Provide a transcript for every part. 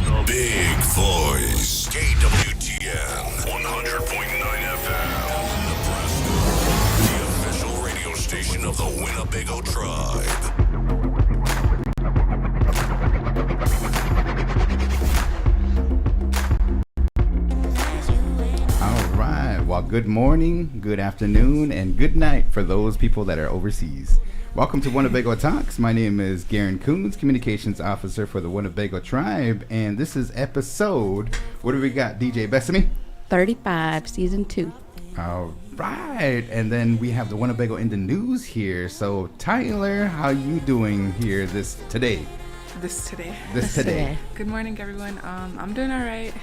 The big voice. KWTN 100.9 FM. Nebraska. The official radio station of the Winnebago Tribe. All right. Well, good morning, good afternoon, and good night for those people that are overseas. Welcome to Winnebago Talks. My name is Garan Coons, Communications Officer for the Winnebago Tribe, and this is episode, what do we got, DJ Bethany? 35, Season 2. All right, and then we have the Winnebago in the news here. So, Tyler, how you doing here today? This today. Good morning, everyone. I'm doing all right.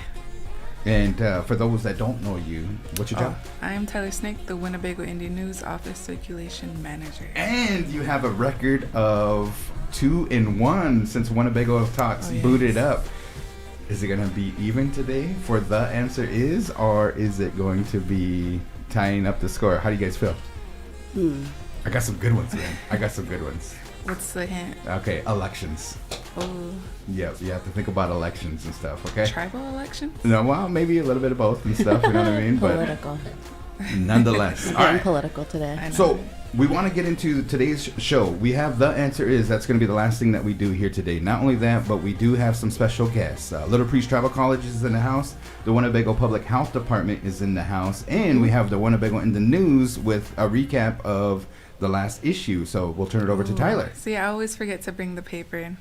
And for those that don't know you, what's your job? I am Tyler Snake, the Winnebago Indian News Office Circulation Manager. And you have a record of 2-1 since Winnebago Talks booted up. Is it going to be even today for the answer is, or is it going to be tying up the score? How do you guys feel? I got some good ones, man. What's the hint? Okay, elections. Oh, Yep, you have to think about elections and stuff, okay? tribal elections? No, well, maybe a little bit of both and stuff, you know what I mean? Political. But nonetheless. All Getting right. political today. I know. So we want to get into today's show. We have the answer is, that's going to be the last thing that we do here today. Not only that, but we do have some special guests. Little Priest Tribal College is in the house. The Winnebago Public Health Department is in the house. And we have the Winnebago in the news with a recap of the last issue. So we'll turn it over to Tyler. See, I always forget to bring the paper in.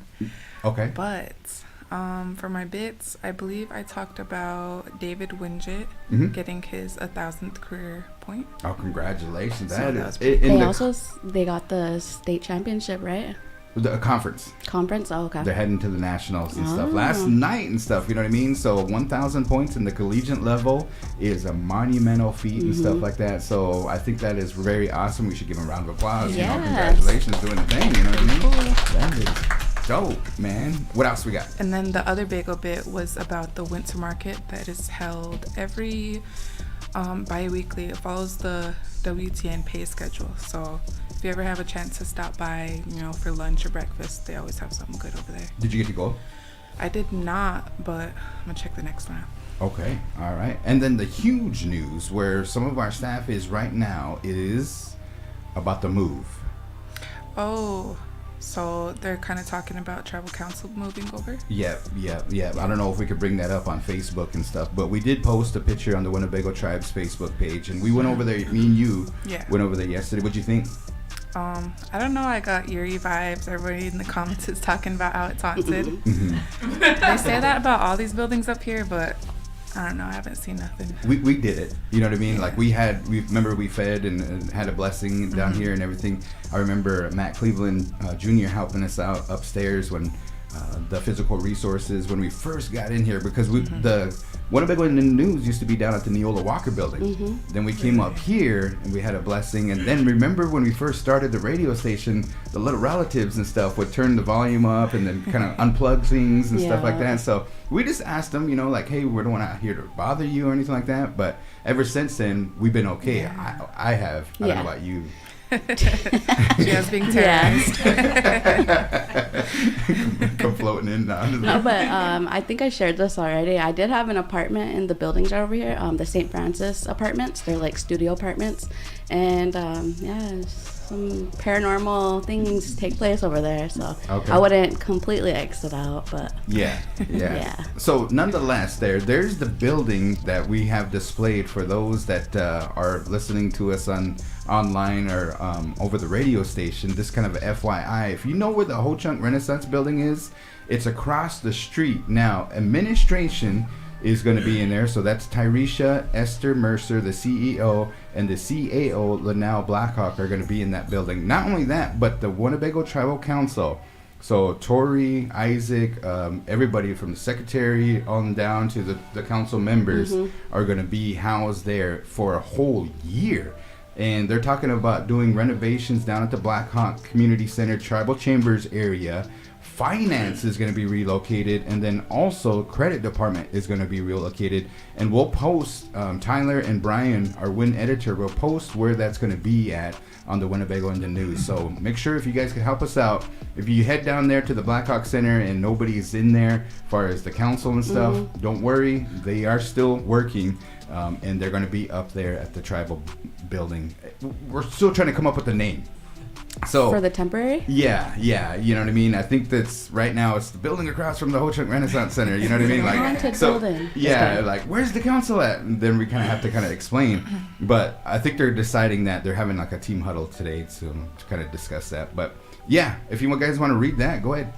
Okay. But for my bits, I believe I talked about David Winget getting his 1,000th career point. Oh, congratulations. So That that is was pretty They got the state championship, right? the conference. Conference? Oh, okay. They're heading to the nationals and stuff Oh. last night and stuff, you know what I mean? So 1,000 points in the collegiate level is a monumental feat and stuff like that. So I think that is very awesome. We should give him a round of applause. You know, Yes. congratulations doing the thing, you know what I mean? Cool. That is dope, man. What else we got? And then the other bagel bit was about the winter market that is held every bi-weekly. It follows the W.I.N pay schedule. So if you ever have a chance to stop by, you know, for lunch or breakfast, they always have something good over there. Did you get to go? I did not, but I'm gonna check the next one out. Okay, all right. And then the huge news where some of our staff is right now is about the move. Oh, so they're kind of talking about tribal council moving over? Yep. I don't know if we could bring that up on Facebook and stuff, but we did post a picture on the Winnebago Tribe's Facebook page, and we went over there, me and you went over there yesterday. What'd you think? I don't know, I got eerie vibes. Everybody in the comments is talking about how it's haunted. They say that about all these buildings up here, but I don't know, I haven't seen nothing. We did it. You know what I mean? Like we remember we fed and had a blessing down here and everything. I remember Matt Cleveland Jr. helping us out upstairs when the physical resources when we first got in here, because the Winnebago in the news used to be down at the Neola Walker building. Then we came up here and we had a blessing, and then remember when we first started the radio station, the little relatives and stuff would turn the volume up and then kind of unplug things and stuff like that. So we just asked them, you know, like, hey, we're not here to bother you or anything like that. But ever since then, we've been okay. Yeah. I have. I don't know about you. She was being terrorized. Come floating in now. No, but I think I shared this already. I did have an apartment in the buildings over here, the St. Francis apartments. They're like studio apartments. And some paranormal things take place over there. So I wouldn't completely X it out, but yeah. So nonetheless, there's the building that we have displayed for those that are listening to us online or over the radio station. This kind of a FYI, if you know where the Ho Chunk Renaissance building is, it's across the street. Now administration is going to be in there, so that's Tyresha Esther Mercer, the CEO, and the CAO Linnell Blackhawk are going to be in that building. Not only that, but the Winnebago Tribal Council, so Tori, Isaac, everybody from the secretary on down to the council members are going to be housed there for a whole year. and they're talking about doing renovations down at the Blackhawk Community Center Tribal Chambers area. Finance is going to be relocated, and then also credit department is going to be relocated. And we'll post, Tyler and Brian, our WIN editor, will post where that's going to be at on the Winnebago in the News. So make sure if you guys can help us out, if you head down there to the Blackhawk Center and nobody's in there as far as the council and stuff, don't worry, they are still working, and they're going to be up there at the tribal building. We're still trying to come up with a name. So for the temporary? Yeah, you know what I mean? I think that's right now it's the building across from the Ho Chunk Renaissance Center, you know what I mean? Like, haunted so, building. yeah, like, where's the council at? And then we kind of have to kind of explain. But I think they're deciding that they're having like a team huddle today to kind of discuss that. But yeah, if you guys want to read that, go ahead.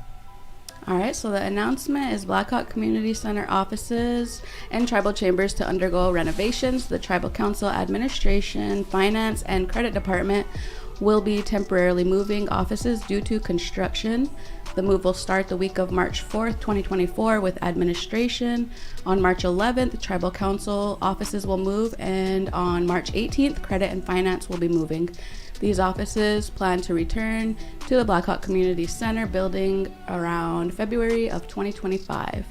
All right, so the announcement is Blackhawk Community Center offices and tribal chambers to undergo renovations. The Tribal Council Administration, Finance, and Credit Department will be temporarily moving offices due to construction. The move will start the week of March 4th, 2024 with administration. On March 11th, the Tribal Council offices will move, and on March 18th, Credit and Finance will be moving. These offices plan to return to the Blackhawk Community Center building around February of 2025.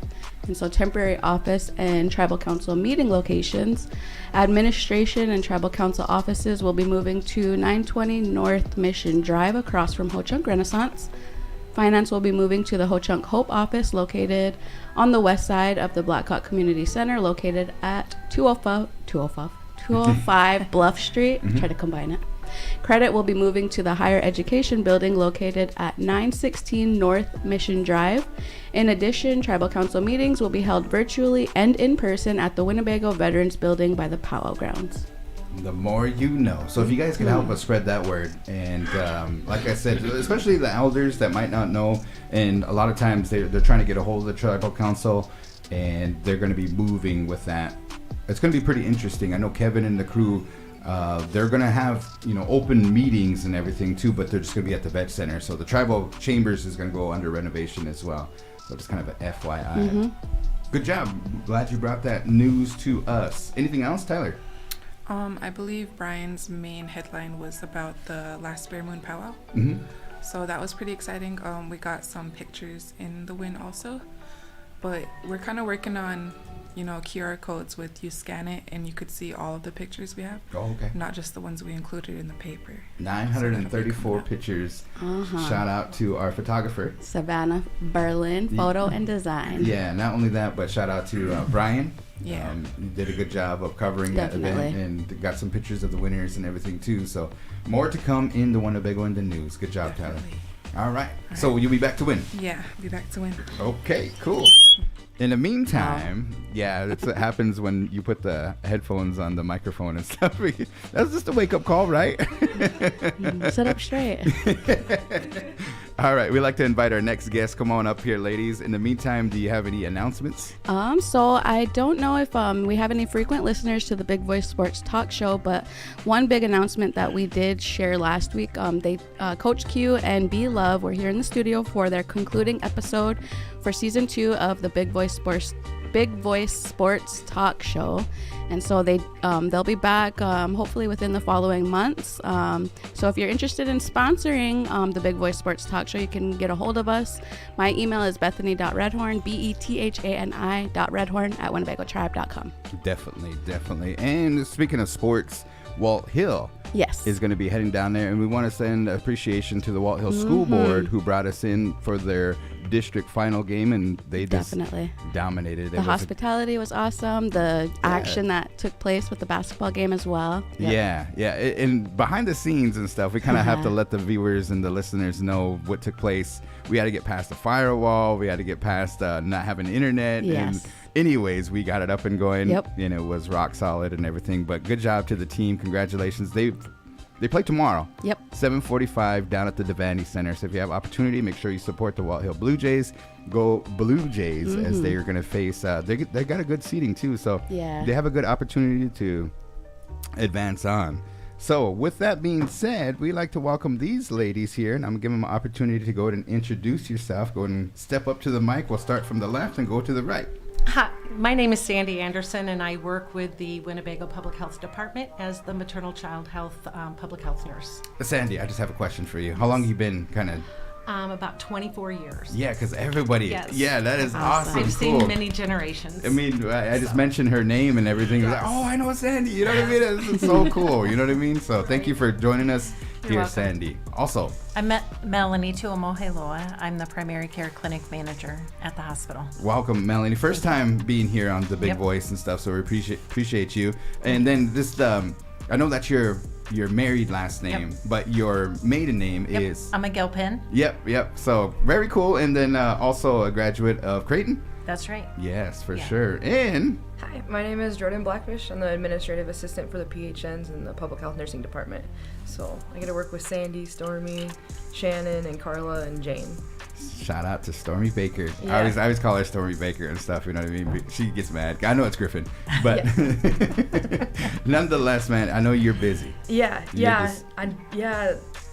And so temporary office and tribal council meeting locations, administration and tribal council offices will be moving to 920 North Mission Drive across from Ho Chunk Renaissance. Finance will be moving to the Ho Chunk Hope office located on the west side of the Blackhawk Community Center located at 205 Bluff Street. Try to combine it. Credit will be moving to the Higher Education Building located at 916 North Mission Drive. In addition, Tribal Council meetings will be held virtually and in person at the Winnebago Veterans Building by the powwow grounds. The more you know. So if you guys can help us spread that word, and like I said, especially the elders that might not know, and a lot of times they're trying to get a hold of the Tribal Council, and they're going to be moving with that. It's going to be pretty interesting. I know Kevin and the crew, they're going to have, open meetings and everything too, but they're just going to be at the Vet Center. So the Tribal Chambers is going to go under renovation as well. So just kind of an FYI. Good job. Glad you brought that news to us. Anything else, Tyler? I believe Brian's main headline was about the last Bear Moon powwow. So that was pretty exciting. We got some pictures in the WIN also, but we're kind of working on QR codes with you scan it and you could see all of the pictures we have. Oh, okay. Not just the ones we included in the paper. 934 pictures. Shout out to our photographer, Savannah Berlin, photo and design. Yeah, not only that, but shout out to Brian. Yeah. You did a good job of covering that event and got some pictures of the winners and everything too. So more to come in the Winnebago in the News. Good job, Definitely. Tyler. All right. So you'll be back to win. Yeah, be back to win. Okay, cool. In the meantime, yeah, that's what happens when you put the headphones on the microphone and stuff. That's just a wake-up call, right? Sit up straight. All right, we'd like to invite our next guest. Come on up here, ladies. In the meantime, do you have any announcements? So I don't know if we have any frequent listeners to the Big Voice Sports Talk Show, but one big announcement that we did share last week, Coach Q and B Love were here in the studio for their concluding episode for season 2 of the Big Voice Sports Talk Show, and so they'll be back hopefully within the following months. So if you're interested in sponsoring the Big Voice Sports Talk Show, you can get a hold of us. My email is bethany.redhorn, bethani.redhorn@winnebagotribe.com. Definitely. And speaking of sports, Walt Hill is going to be heading down there, and we want to send appreciation to the Walt Hill School Board who brought us in for their district final game, and they just dominated. The hospitality was awesome. The action that took place with the basketball game as well. Yeah. And behind the scenes and stuff, we kind of have to let the viewers and the listeners know what took place. We had to get past the firewall. We had to get past not having internet. And anyways, we got it up and going. And it was rock solid and everything. But good job to the team. Congratulations. They play tomorrow. 7:45 down at the Bethani Center. So if you have opportunity, make sure you support the Walt Hill Blue Jays. Go Blue Jays as they are going to face. They got a good seating too. So they have a good opportunity to advance on. So with that being said, we like to welcome these ladies here, and I'm going to give them an opportunity to go ahead and introduce yourself. Go ahead and step up to the mic. We'll start from the left and go to the right. Hi, my name is Sandy Anderson, and I work with the Winnebago Public Health Department as the maternal child health public health nurse. Sandy, I just have a question for you. How long have you been kind of... About 24 years. Yeah, because everybody... Yes. Yeah, that is awesome. I've seen many generations. I mean, I just mentioned her name and everything. Yes. Like, oh, I know Sandy. You know what I mean? It's so cool. You know what I mean? So thank you for joining us here, welcome. Sandy. Also, I met Melanie Tuamoheloa. I'm the primary care clinic manager at the hospital. Welcome, Melanie. First time being here on The Big Voice and stuff, so we appreciate you. And then this, I know that's your married last name, but your maiden name is... I'm a Gilpin. Yep. So very cool. And then also a graduate of Creighton. That's right. Yes, for sure. And... Hi, my name is Jordan Blackfish. I'm the administrative assistant for the PHNs in the public health nursing department. So I get to work with Sandy, Stormy, Shannon, and Carla, and Jane. Shout out to Stormy Baker. Yeah. I always call her Stormy Baker and stuff, you know what I mean? She gets mad. I know it's Griffin, but nonetheless, man, I know you're busy. Yeah.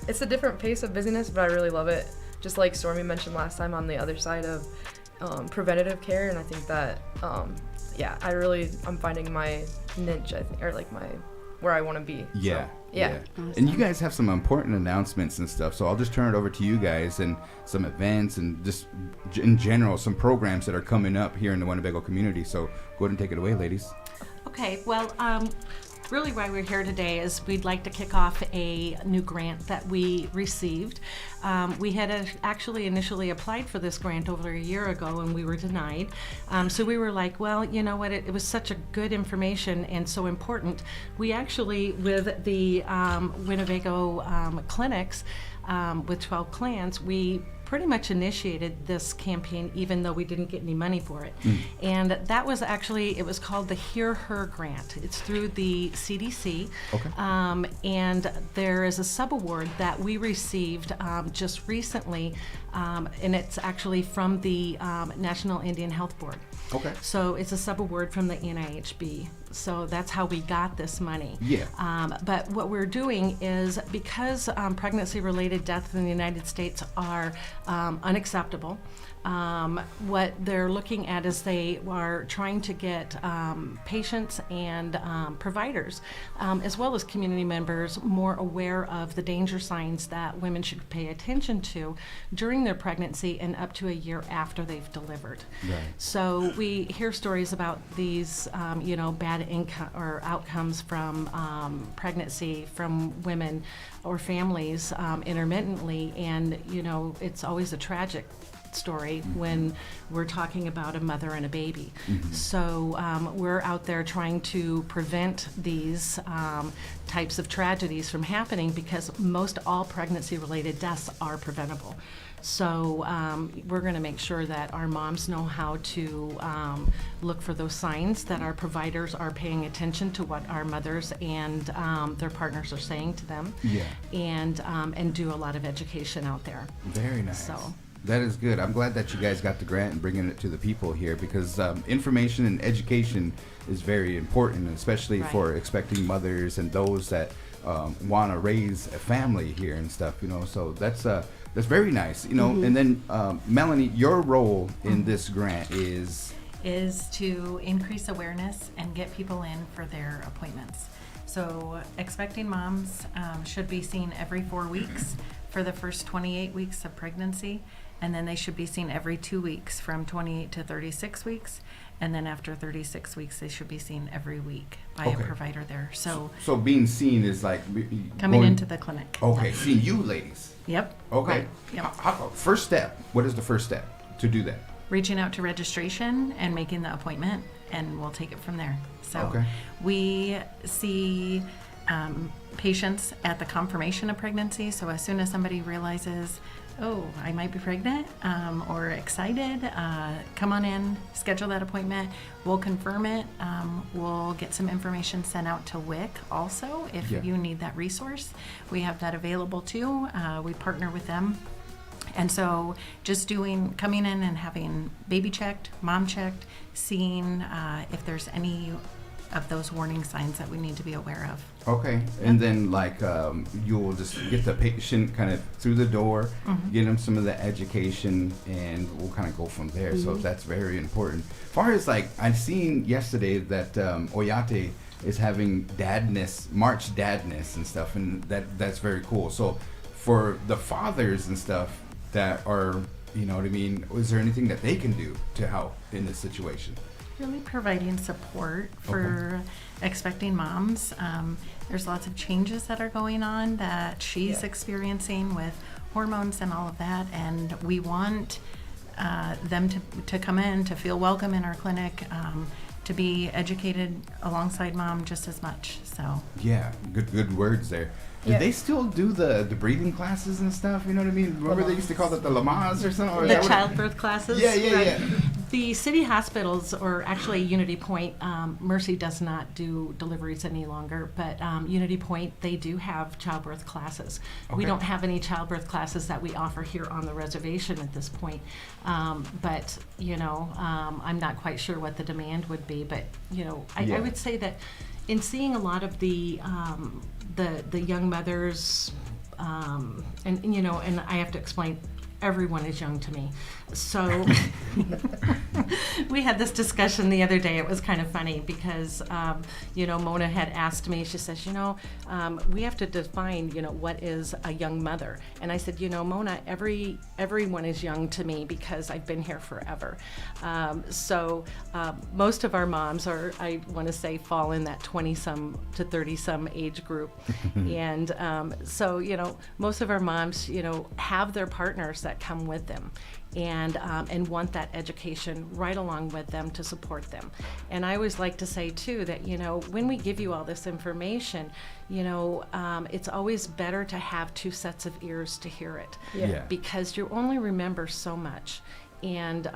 It's a different pace of busyness, but I really love it. Just like Stormy mentioned last time, on the other side of preventative care, and I think that I'm finding my niche, I think, or like where I want to be. Yeah. So, yeah. Awesome. And you guys have some important announcements and stuff, so I'll just turn it over to you guys and some events and just in general some programs that are coming up here in the Winnebago community. So go ahead and take it away, ladies. Okay, well, really why we're here today is we'd like to kick off a new grant that we received. We had actually initially applied for this grant over a year ago and we were denied. So we were like, well, you know what, it was such a good information and so important. We actually, with the Winnebago clinics, with 12 clans, we pretty much initiated this campaign even though we didn't get any money for it. And that was actually, it was called the Hear Her Grant. It's through the CDC. Okay. And there is a sub-award that we received just recently, and it's actually from the National Indian Health Board. Okay. So it's a sub-award from the NIHB. So that's how we got this money. Yeah. But what we're doing is, because pregnancy-related deaths in the United States are unacceptable, what they're looking at is they are trying to get patients and providers, as well as community members, more aware of the danger signs that women should pay attention to during their pregnancy and up to a year after they've delivered. Right. So we hear stories about these, bad income or outcomes from pregnancy from women or families intermittently, and it's always a tragic story when we're talking about a mother and a baby. So we're out there trying to prevent these types of tragedies from happening, because most all pregnancy-related deaths are preventable. So we're going to make sure that our moms know how to look for those signs, that our providers are paying attention to what our mothers and their partners are saying to them, and do a lot of education out there. Very nice. So that is good. I'm glad that you guys got the grant and bringing it to the people here, because information and education is very important, especially for expecting mothers and those that want to raise a family here and stuff. So that's very nice. And then Melanie, your role in this grant is to increase awareness and get people in for their appointments. So expecting moms should be seen every 4 weeks for the first 28 weeks of pregnancy, and then they should be seen every 2 weeks from 28 to 36 weeks, and then after 36 weeks they should be seen every week by a provider there. So being seen is like coming into the clinic. Okay, seeing you ladies. Yep. Okay. Right. Yep. First step. What is the first step to do that? Reaching out to registration and making the appointment, and we'll take it from there. So we see patients at the confirmation of pregnancy. So as soon as somebody realizes, oh, I might be pregnant, or excited, come on in, schedule that appointment. We'll confirm it. We'll get some information sent out to WIC also if you need that resource. We have that available too. We partner with them. And so just coming in and having baby checked, mom checked, seeing if there's any of those warning signs that we need to be aware of. Okay, and then you'll just get the patient kind of through the door, get them some of the education, and we'll kind of go from there. So that's very important. As far as I've seen yesterday that Oyate is having March Dadness and stuff, and that's very cool. So for the fathers and stuff that are, you know what I mean, is there anything that they can do to help in this situation? Really providing support for expecting moms. There's lots of changes that are going on that she's experiencing with hormones and all of that, and we want them to come in, to feel welcome in our clinic, to be educated alongside mom just as much. So yeah, good words there. Do they still do the breathing classes and stuff? You know what I mean? Remember they used to call it the Lamaze or something? Or the childbirth classes? Yeah. The city hospitals, or actually Unity Point, Mercy does not do deliveries any longer, but Unity Point, they do have childbirth classes. Okay. We don't have any childbirth classes that we offer here on the reservation at this point, but I'm not quite sure what the demand would be, but I would say that in seeing a lot of the young mothers, and I have to explain, everyone is young to me. So we had this discussion the other day. It was kind of funny because, Mona had asked me, she says, we have to define, what is a young mother? And I said, Mona, everyone is young to me because I've been here forever. So most of our moms are, I want to say, fall in that 20-some to 30-some age group. And so, most of our moms, have their partners that come with them. And want that education right along with them to support them. And I always like to say too that when we give you all this information, it's always better to have two sets of ears to hear it, because you only remember so much. And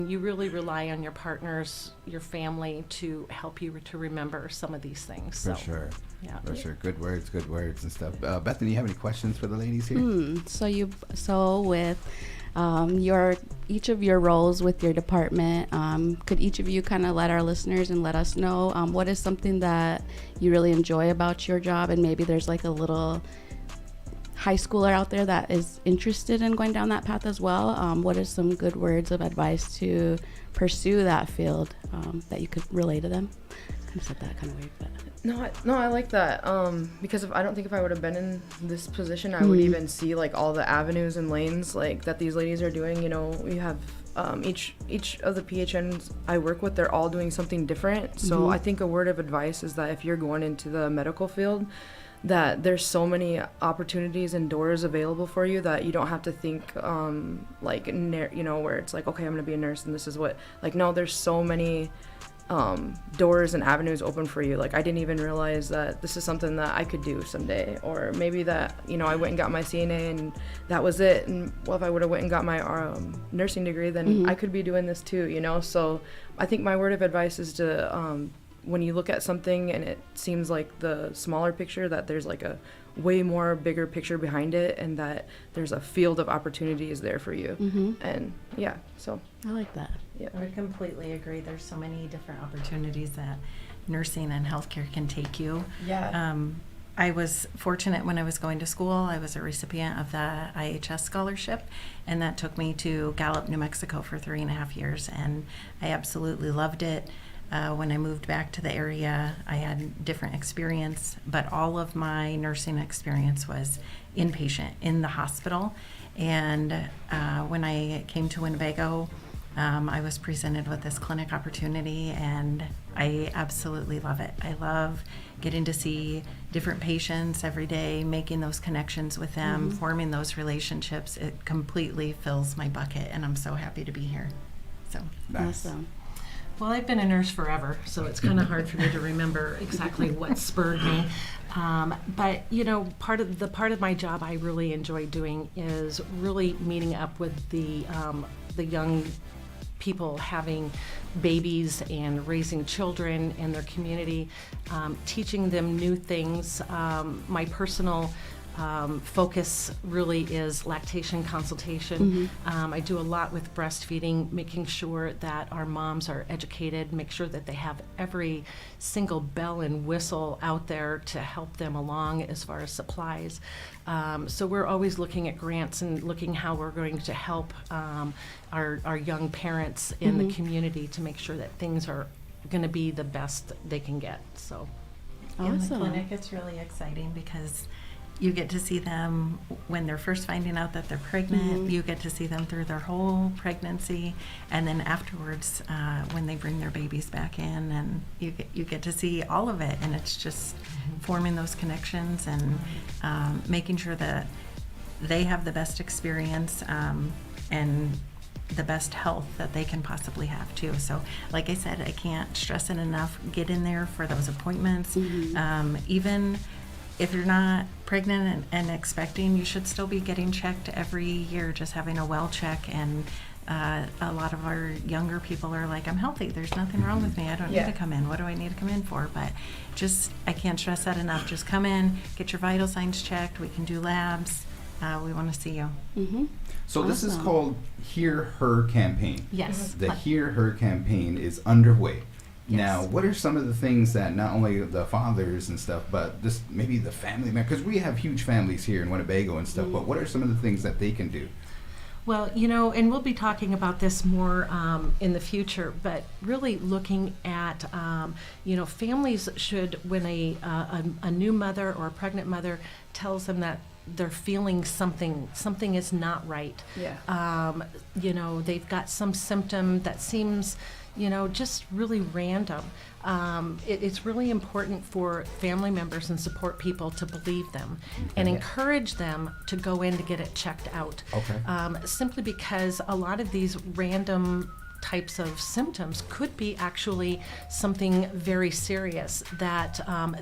you really rely on your partners, your family, to help you to remember some of these things. For sure. Yeah. For sure. Good words and stuff. Bethany, you have any questions for the ladies here? So with each of your roles with your department, could each of you kind of let our listeners and let us know what is something that you really enjoy about your job, and maybe there's a little high schooler out there that is interested in going down that path as well. What are some good words of advice to pursue that field that you could relay to them? I kind of said that kind of weird, but no, I like that because I don't think if I would have been in this position, I would even see all the avenues and lanes that these ladies are doing. We have each of the PHNs I work with, they're all doing something different. So I think a word of advice is that if you're going into the medical field, that there's so many opportunities and doors available for you that you don't have to think where it's okay, I'm gonna be a nurse and this is what no, there's so many doors and avenues open for you. I didn't even realize that this is something that I could do someday, or maybe that I went and got my CNA and that was it, and if I would have went and got my nursing degree, then I could be doing this too, so I think my word of advice is to when you look at something and it seems like the smaller picture, that there's a way more bigger picture behind it, and that there's a field of opportunities there for you. And so I like that. Yeah, I completely agree. There's so many different opportunities that nursing and healthcare can take you. I was fortunate when I was going to school. I was a recipient of the IHS scholarship, and that took me to Gallup, New Mexico for 3.5 years, and I absolutely loved it. When I moved back to the area, I had different experience, but all of my nursing experience was inpatient in the hospital. And when I came to Winnebago, I was presented with this clinic opportunity, and I absolutely love it. I love getting to see different patients every day, making those connections with them, forming those relationships. It completely fills my bucket, and I'm so happy to be here. So nice. Awesome. Well, I've been a nurse forever, so it's kind of hard for me to remember exactly what spurred me. But part of my job I really enjoy doing is really meeting up with the young people having babies and raising children in their community, teaching them new things. My personal focus really is lactation consultation. I do a lot with breastfeeding, making sure that our moms are educated, make sure that they have every single bell and whistle out there to help them along as far as supplies. So we're always looking at grants and looking how we're going to help our young parents in the community to make sure that things are going to be the best they can get. So in the clinic, it's really exciting because you get to see them when they're first finding out that they're pregnant. You get to see them through their whole pregnancy, and then afterwards, when they bring their babies back in, and you get to see all of it. And it's just forming those connections and making sure that they have the best experience and the best health that they can possibly have too. So like I said, I can't stress it enough. Get in there for those appointments. Even if you're not pregnant and expecting, you should still be getting checked every year, just having a well check. And a lot of our younger people are like, I'm healthy, there's nothing wrong with me, I don't need to come in. What do I need to come in for? But just, I can't stress that enough. Just come in, get your vital signs checked. We can do labs. We want to see you. So this is called Hear Her campaign. Yes. The Hear Her campaign is underway. Now, what are some of the things that not only the fathers and stuff, but just maybe the family members, because we have huge families here in Winnebago and stuff, but what are some of the things that they can do? Well, and we'll be talking about this more in the future, but really looking at, families should, when a new mother or a pregnant mother tells them that they're feeling something is not right. They've got some symptom that seems, just really random. It's really important for family members and support people to believe them and encourage them to go in to get it checked out. Simply because a lot of these random types of symptoms could be actually something very serious that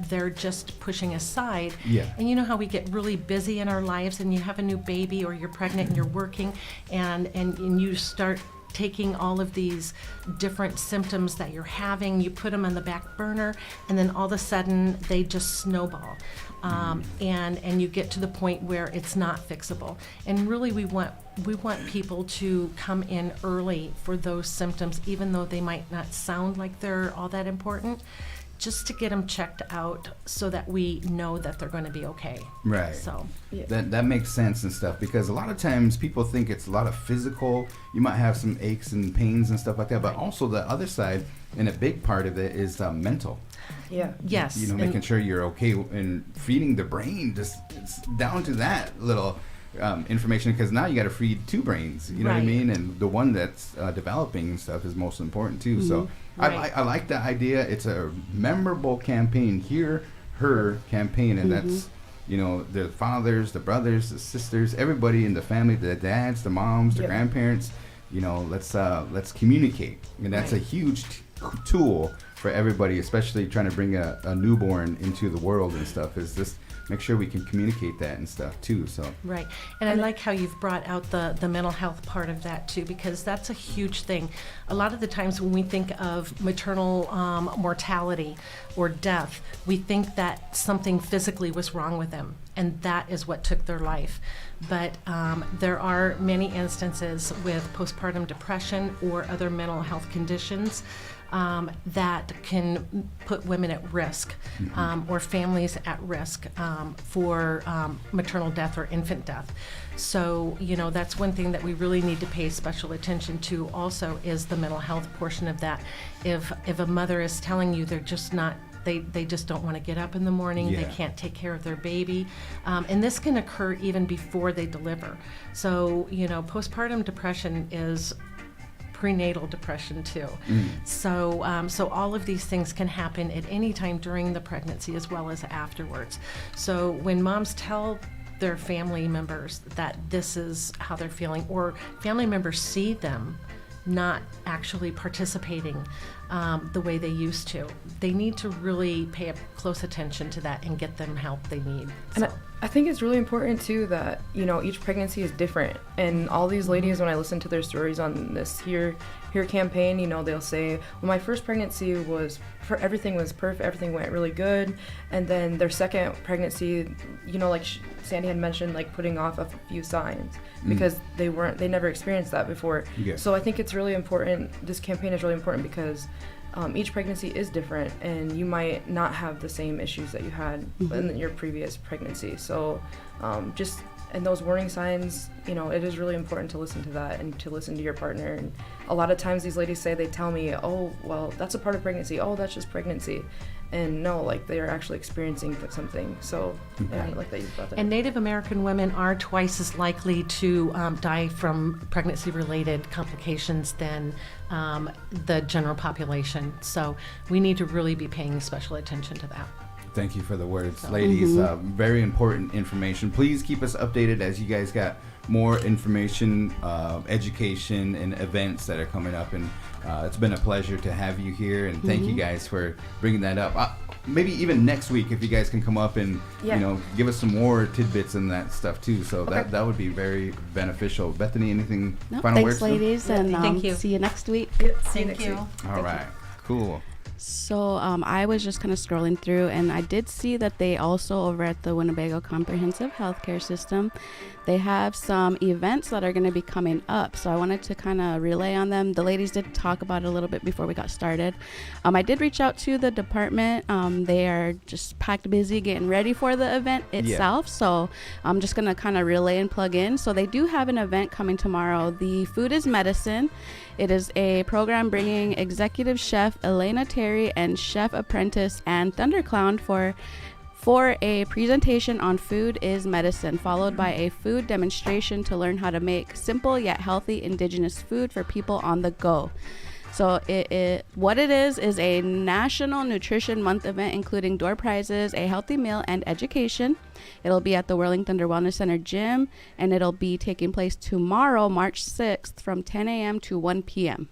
they're just pushing aside. And you know how we get really busy in our lives, and you have a new baby or you're pregnant and you're working, and you start taking all of these different symptoms that you're having, you put them on the back burner, and then all of a sudden they just snowball. And you get to the point where it's not fixable. And really we want people to come in early for those symptoms, even though they might not sound like they're all that important, just to get them checked out so that we know that they're going to be okay. Right. So that makes sense and stuff, because a lot of times people think it's a lot of physical. You might have some aches and pains and stuff like that, but also the other side, and a big part of it is mental. Yes. Making sure you're okay and feeding the brain, just it's down to that little information, because now you got to feed two brains, you know what I mean, and the one that's developing and stuff is most important too. So I like the idea. It's a memorable campaign, Hear Her campaign, and that's the fathers, the brothers, the sisters, everybody in the family, the dads, the moms, the grandparents. Let's communicate, and that's a huge tool for everybody, especially trying to bring a newborn into the world and stuff. Is just make sure we can communicate that and stuff too. So right, and I like how you've brought out the mental health part of that too, because that's a huge thing. A lot of the times when we think of maternal mortality or death, we think that something physically was wrong with them, and that is what took their life. But there are many instances with postpartum depression or other mental health conditions that can put women at risk or families at risk for maternal death or infant death. So, that's one thing that we really need to pay special attention to also, is the mental health portion of that. If a mother is telling you they're just not, they just don't want to get up in the morning, they can't take care of their baby, and this can occur even before they deliver. So, postpartum depression is prenatal depression too. So all of these things can happen at any time during the pregnancy as well as afterwards. So when moms tell their family members that this is how they're feeling, or family members see them not actually participating, the way they used to. They need to really pay close attention to that and get them help they need. And I think it's really important too that, you know, each pregnancy is different. And all these ladies, when I listen to their stories on this Here campaign, you know, they'll say, well, my first pregnancy everything was perfect, everything went really good. And then their second pregnancy, you know, like Sandy had mentioned, like putting off a few signs because they never experienced that before. Yeah. So I think it's really important. This campaign is really important because each pregnancy is different, and you might not have the same issues that you had in your previous pregnancy. So and those warning signs, you know, it is really important to listen to that and to listen to your partner. And a lot of times these ladies they tell me, oh, well, that's a part of pregnancy. Oh, that's just pregnancy. And no, like they are actually experiencing something. So yeah, I like that you brought that. And Native American women are twice as likely to die from pregnancy-related complications than the general population. So we need to really be paying special attention to that. Thank you for the words, ladies. Very important information. Please keep us updated as you guys got more information, education, and events that are coming up. And it's been a pleasure to have you here. And thank you guys for bringing that up. Maybe even next week, if you guys can come up and you know, give us some more tidbits and that stuff too. So that would be very beneficial. Bethany, anything final words? Thanks, ladies, and thank you. See you next week. Thank you. All right, cool. So I was just kind of scrolling through, and I did see that they also, over at the Winnebago Comprehensive Healthcare System, they have some events that are going to be coming up. So I wanted to kind of relay on them. The ladies did talk about it a little bit before we got started. I did reach out to the department. They are just packed busy getting ready for the event itself. Yeah. So I'm just going to kind of relay and plug in. So they do have an event coming tomorrow. The Food is Medicine. It is a program bringing executive chef Elena Terry and chef apprentice Ann Thunderclown for a presentation on food is medicine, followed by a food demonstration to learn how to make simple yet healthy indigenous food for people on the go. So what it is a National Nutrition Month event, including door prizes, a healthy meal, and education. It'll be at the Whirling Thunder Wellness Center gym, and it'll be taking place tomorrow, March 6th, from 10 a.m. to 1 p.m.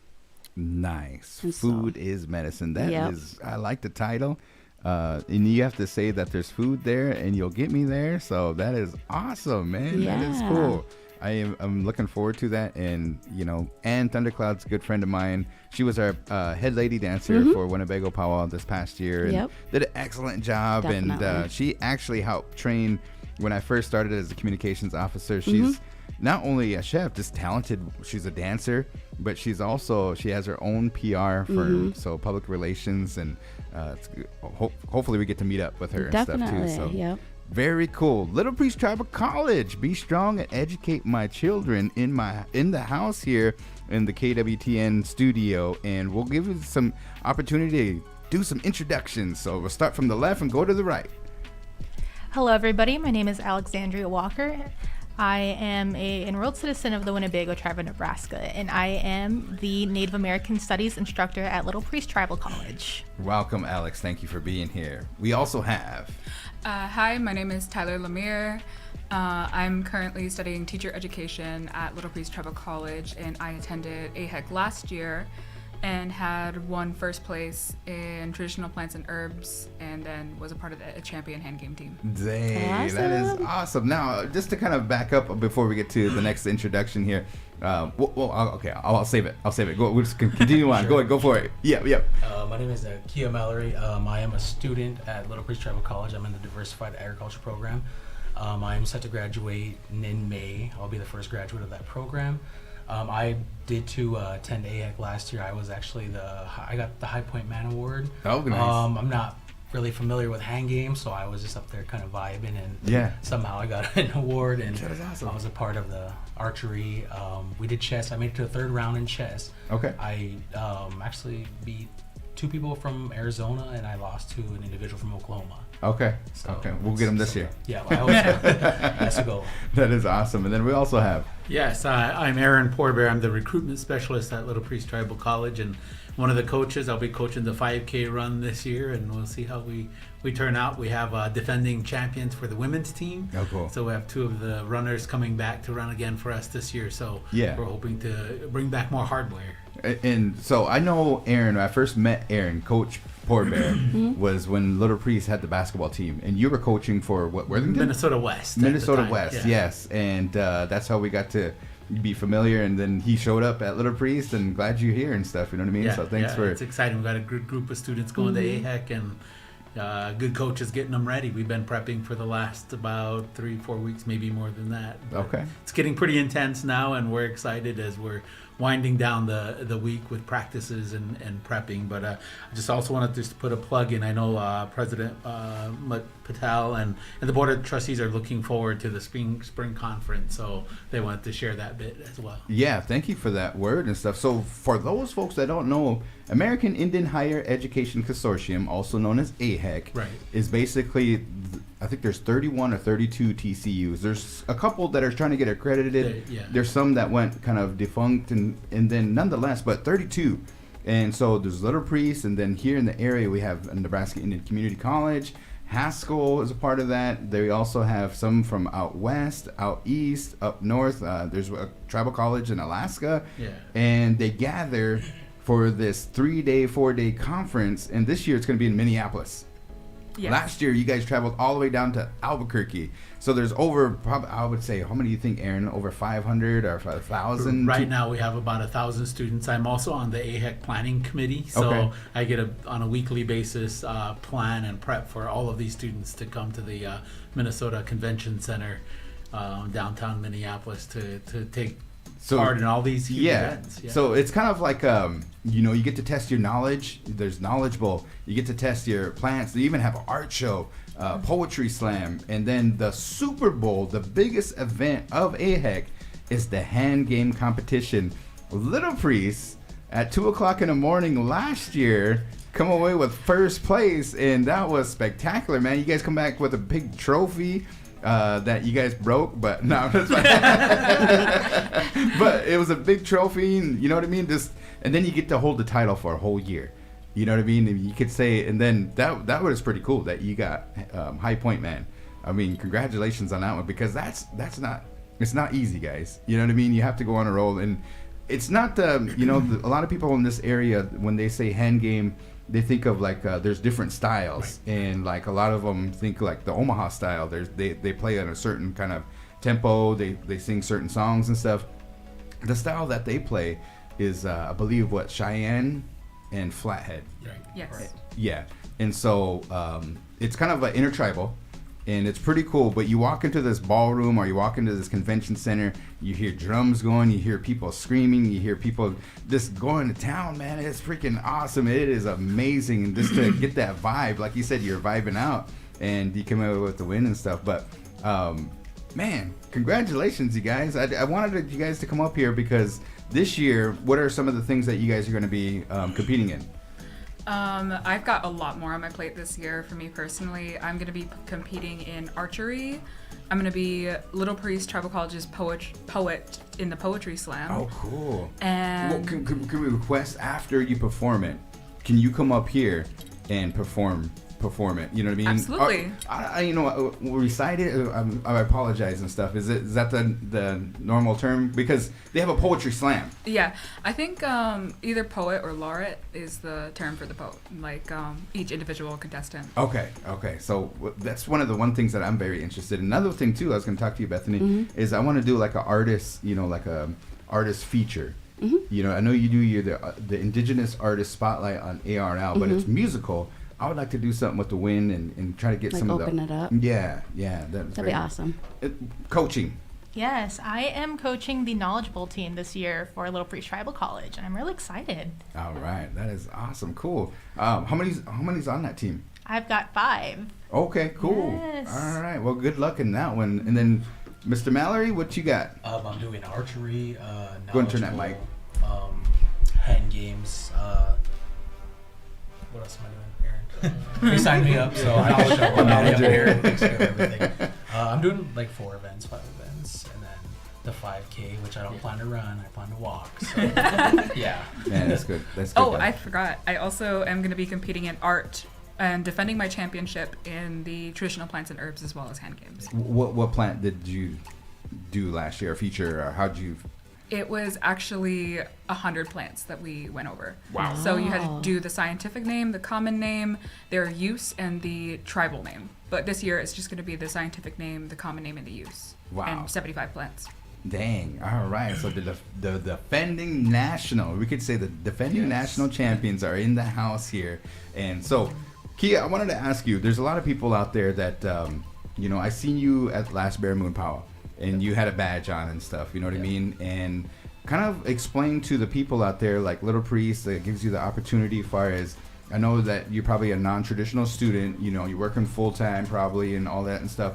Nice. Food is medicine. That is, I like the title. And you have to say that there's food there, and you'll get me there. So that is awesome, man. Yeah. That is cool. I'm looking forward to that. And, you know, Ann Thundercloud's a good friend of mine. She was our head lady dancer for Winnebago Powwow this past year and did an excellent job. Definitely. And she actually helped train when I first started as a communications officer. She's not only a chef, just talented. She's a dancer, but she has her own PR firm, so public relations. And hopefully we get to meet up with her and stuff too. So. Very cool. Little Priest Tribal College. Be strong and educate my children in the house here in the KWTN studio, and we'll give you some opportunity to do some introductions. So we'll start from the left and go to the right. Hello, everybody. My name is Alexandria Walker. I am an enrolled citizen of the Winnebago Tribe of Nebraska, and I am the Native American Studies instructor at Little Priest Tribal College. Welcome, Alex. Thank you for being here. We also have... Hi, my name is Tyler Lemire. I'm currently studying teacher education at Little Priest Tribal College, and I attended AHEC last year and had won first place in traditional plants and herbs, and then was a part of a champion hand game team. Dang, awesome. That is awesome. Now, just to kind of back up before we get to the next introduction here. Okay, I'll save it. We'll just continue on. Sure. Go for it. Yeah. My name is Kia Mallory. I am a student at Little Priest Tribal College. I'm in the Diversified Agriculture program. I am set to graduate in May. I'll be the first graduate of that program. I did attend AHEC last year. I was actually I got the High Point Man Award. Oh, nice. I'm not really familiar with hand games, so I was just up there kind of vibing, and somehow I got an award, and that is awesome. I was a part of the archery. We did chess. I made it to the third round in chess. Okay. I actually beat 2 people from Arizona, and I lost to an individual from Oklahoma. Okay. We'll get them this year. Yeah, I hope so. That's a goal. That is awesome. And then we also have... Yes, I'm Aaron Porbear. I'm the recruitment specialist at Little Priest Tribal College, and one of the coaches. I'll be coaching the 5K run this year, and we'll see how we turn out. We have defending champions for the women's team. Oh, cool. So we have 2 of the runners coming back to run again for us this year. So we're hoping to bring back more hardware. And so I know Aaron. When I first met Aaron, Coach Poor Bear, was when Little Priest had the basketball team, and you were coaching for what? Worthington? Minnesota West. Minnesota West, yes. And that's how we got to be familiar. And then he showed up at Little Priest, and glad you're here and stuff. You know what I mean? Yeah, so thanks for. It's exciting. We got a good group of students going to AHEC, and good coaches getting them ready. We've been prepping for the last about 3-4 weeks, maybe more than that. But okay. It's getting pretty intense now, and we're excited as we're winding down the week with practices and prepping. But I just also wanted to just put a plug in. I know President Patel and the Board of Trustees are looking forward to the spring conference, so they wanted to share that bit as well. Yeah, thank you for that word and stuff. So for those folks that don't know, American Indian Higher Education Consortium, also known as AHEC, right, is basically, I think there's 31 or 32 TCUs. There's a couple that are trying to get accredited. There's some that went kind of defunct, and then nonetheless, but 32. And so there's Little Priest, and then here in the area we have Nebraska Indian Community College. Haskell is a part of that. They also have some from out west, out east, up north. There's a tribal college in Alaska. Yeah. And they gather for this 3-day, 4-day conference, and this year it's going to be in Minneapolis. Yes. Last year, you guys traveled all the way down to Albuquerque. So there's over, probably, I would say, how many do you think, Aaron? Over 500 or 1,000? Right now, we have about 1,000 students. I'm also on the AHEC planning committee. So I get on a weekly basis plan and prep for all of these students to come to the Minnesota Convention Center downtown Minneapolis to take part in all these huge events. Yeah. So it's kind of like, you get to test your knowledge. There's Knowledge Bowl. You get to test your plans. They even have an art show, poetry slam. And then the Super Bowl, the biggest event of AHEC, is the hand game competition. Little Priest, at 2 o'clock in the morning last year, come away with first place. And that was spectacular, man. You guys come back with a big trophy. That you guys broke, but no, that's fine. But it was a big trophy, and you know what I mean. And then you get to hold the title for a whole year. You know what I mean? And you could say, and then that was pretty cool that you got High Point Man. I mean, congratulations on that one, because it's not easy, guys. You know what I mean? You have to go on a roll, and it's not a lot of people in this area, when they say hand game, they think of like there's different styles, right, and like a lot of them think like the Omaha style. They play at a certain kind of tempo. They sing certain songs and stuff. The style that they play is I believe Cheyenne and Flathead. Right. Yes. Right. Yeah, and so it's kind of an intertribal. And it's pretty cool, but you walk into this ballroom or you walk into this convention center, you hear drums going, you hear people screaming, you hear people just going to town, man. It's freaking awesome. It is amazing. And just to get that vibe, like you said, you're vibing out and you come out with the win and stuff. But, man, congratulations, you guys. I wanted you guys to come up here because this year, what are some of the things that you guys are going to be competing in? I've got a lot more on my plate this year for me personally. I'm going to be competing in archery. I'm going to be Little Priest Tribal College's poet in the Poetry Slam. Oh, cool. And can we request after you perform it, can you come up here and perform it? You know what I mean? Absolutely. Recite it. I apologize and stuff. Is that the normal term? Because they have a poetry slam. Yeah, I think either poet or laureate is the term for the poet. Like each individual contestant. Okay. So that's one of the things that I'm very interested in. Another thing too, I was going to talk to you, Bethany, is I want to do like an artist, like a artist feature. Mm-hmm. I know you do the Indigenous Artist Spotlight on ARL, but it's musical. I would like to do something with the WIN and try to get some of the... open it up. Yeah. That'd be awesome. Coaching. Yes, I am coaching the Knowledge Bowl team this year for Little Priest Tribal College, and I'm really excited. All right. That is awesome. Cool. How many's on that team? I've got 5. Okay, cool. Yes. All right. Well, good luck in that one. And then, Mr. Mallory, what you got? I'm doing archery. Go and turn that mic. Hand games. What else am I doing? They signed me up, so I'm manager here and takes care of everything. I'm doing like 5 events, and then the 5K, which I don't plan to run. I plan to walk. So, yeah. Man, that's good. I forgot. I also am going to be competing in art and defending my championship in the traditional plants and herbs as well as hand games. What plant did you do last year, or feature, or how'd you It was actually 100 plants that we went over. Wow. So you had to do the scientific name, the common name, their use, and the tribal name. But this year it's just going to be the scientific name, the common name, and the use. Wow. And 75 plants. Dang. All right. So the defending national, we could say the defending national champions are in the house here. And so, Kia, I wanted to ask you, there's a lot of people out there that, I seen you at last Bear Moon Powwow, and you had a badge on and stuff, you know what I mean? And kind of explain to the people out there, like Little Priest, that gives you the opportunity as far as, I know that you're probably a non-traditional student, you're working full-time probably and all that and stuff.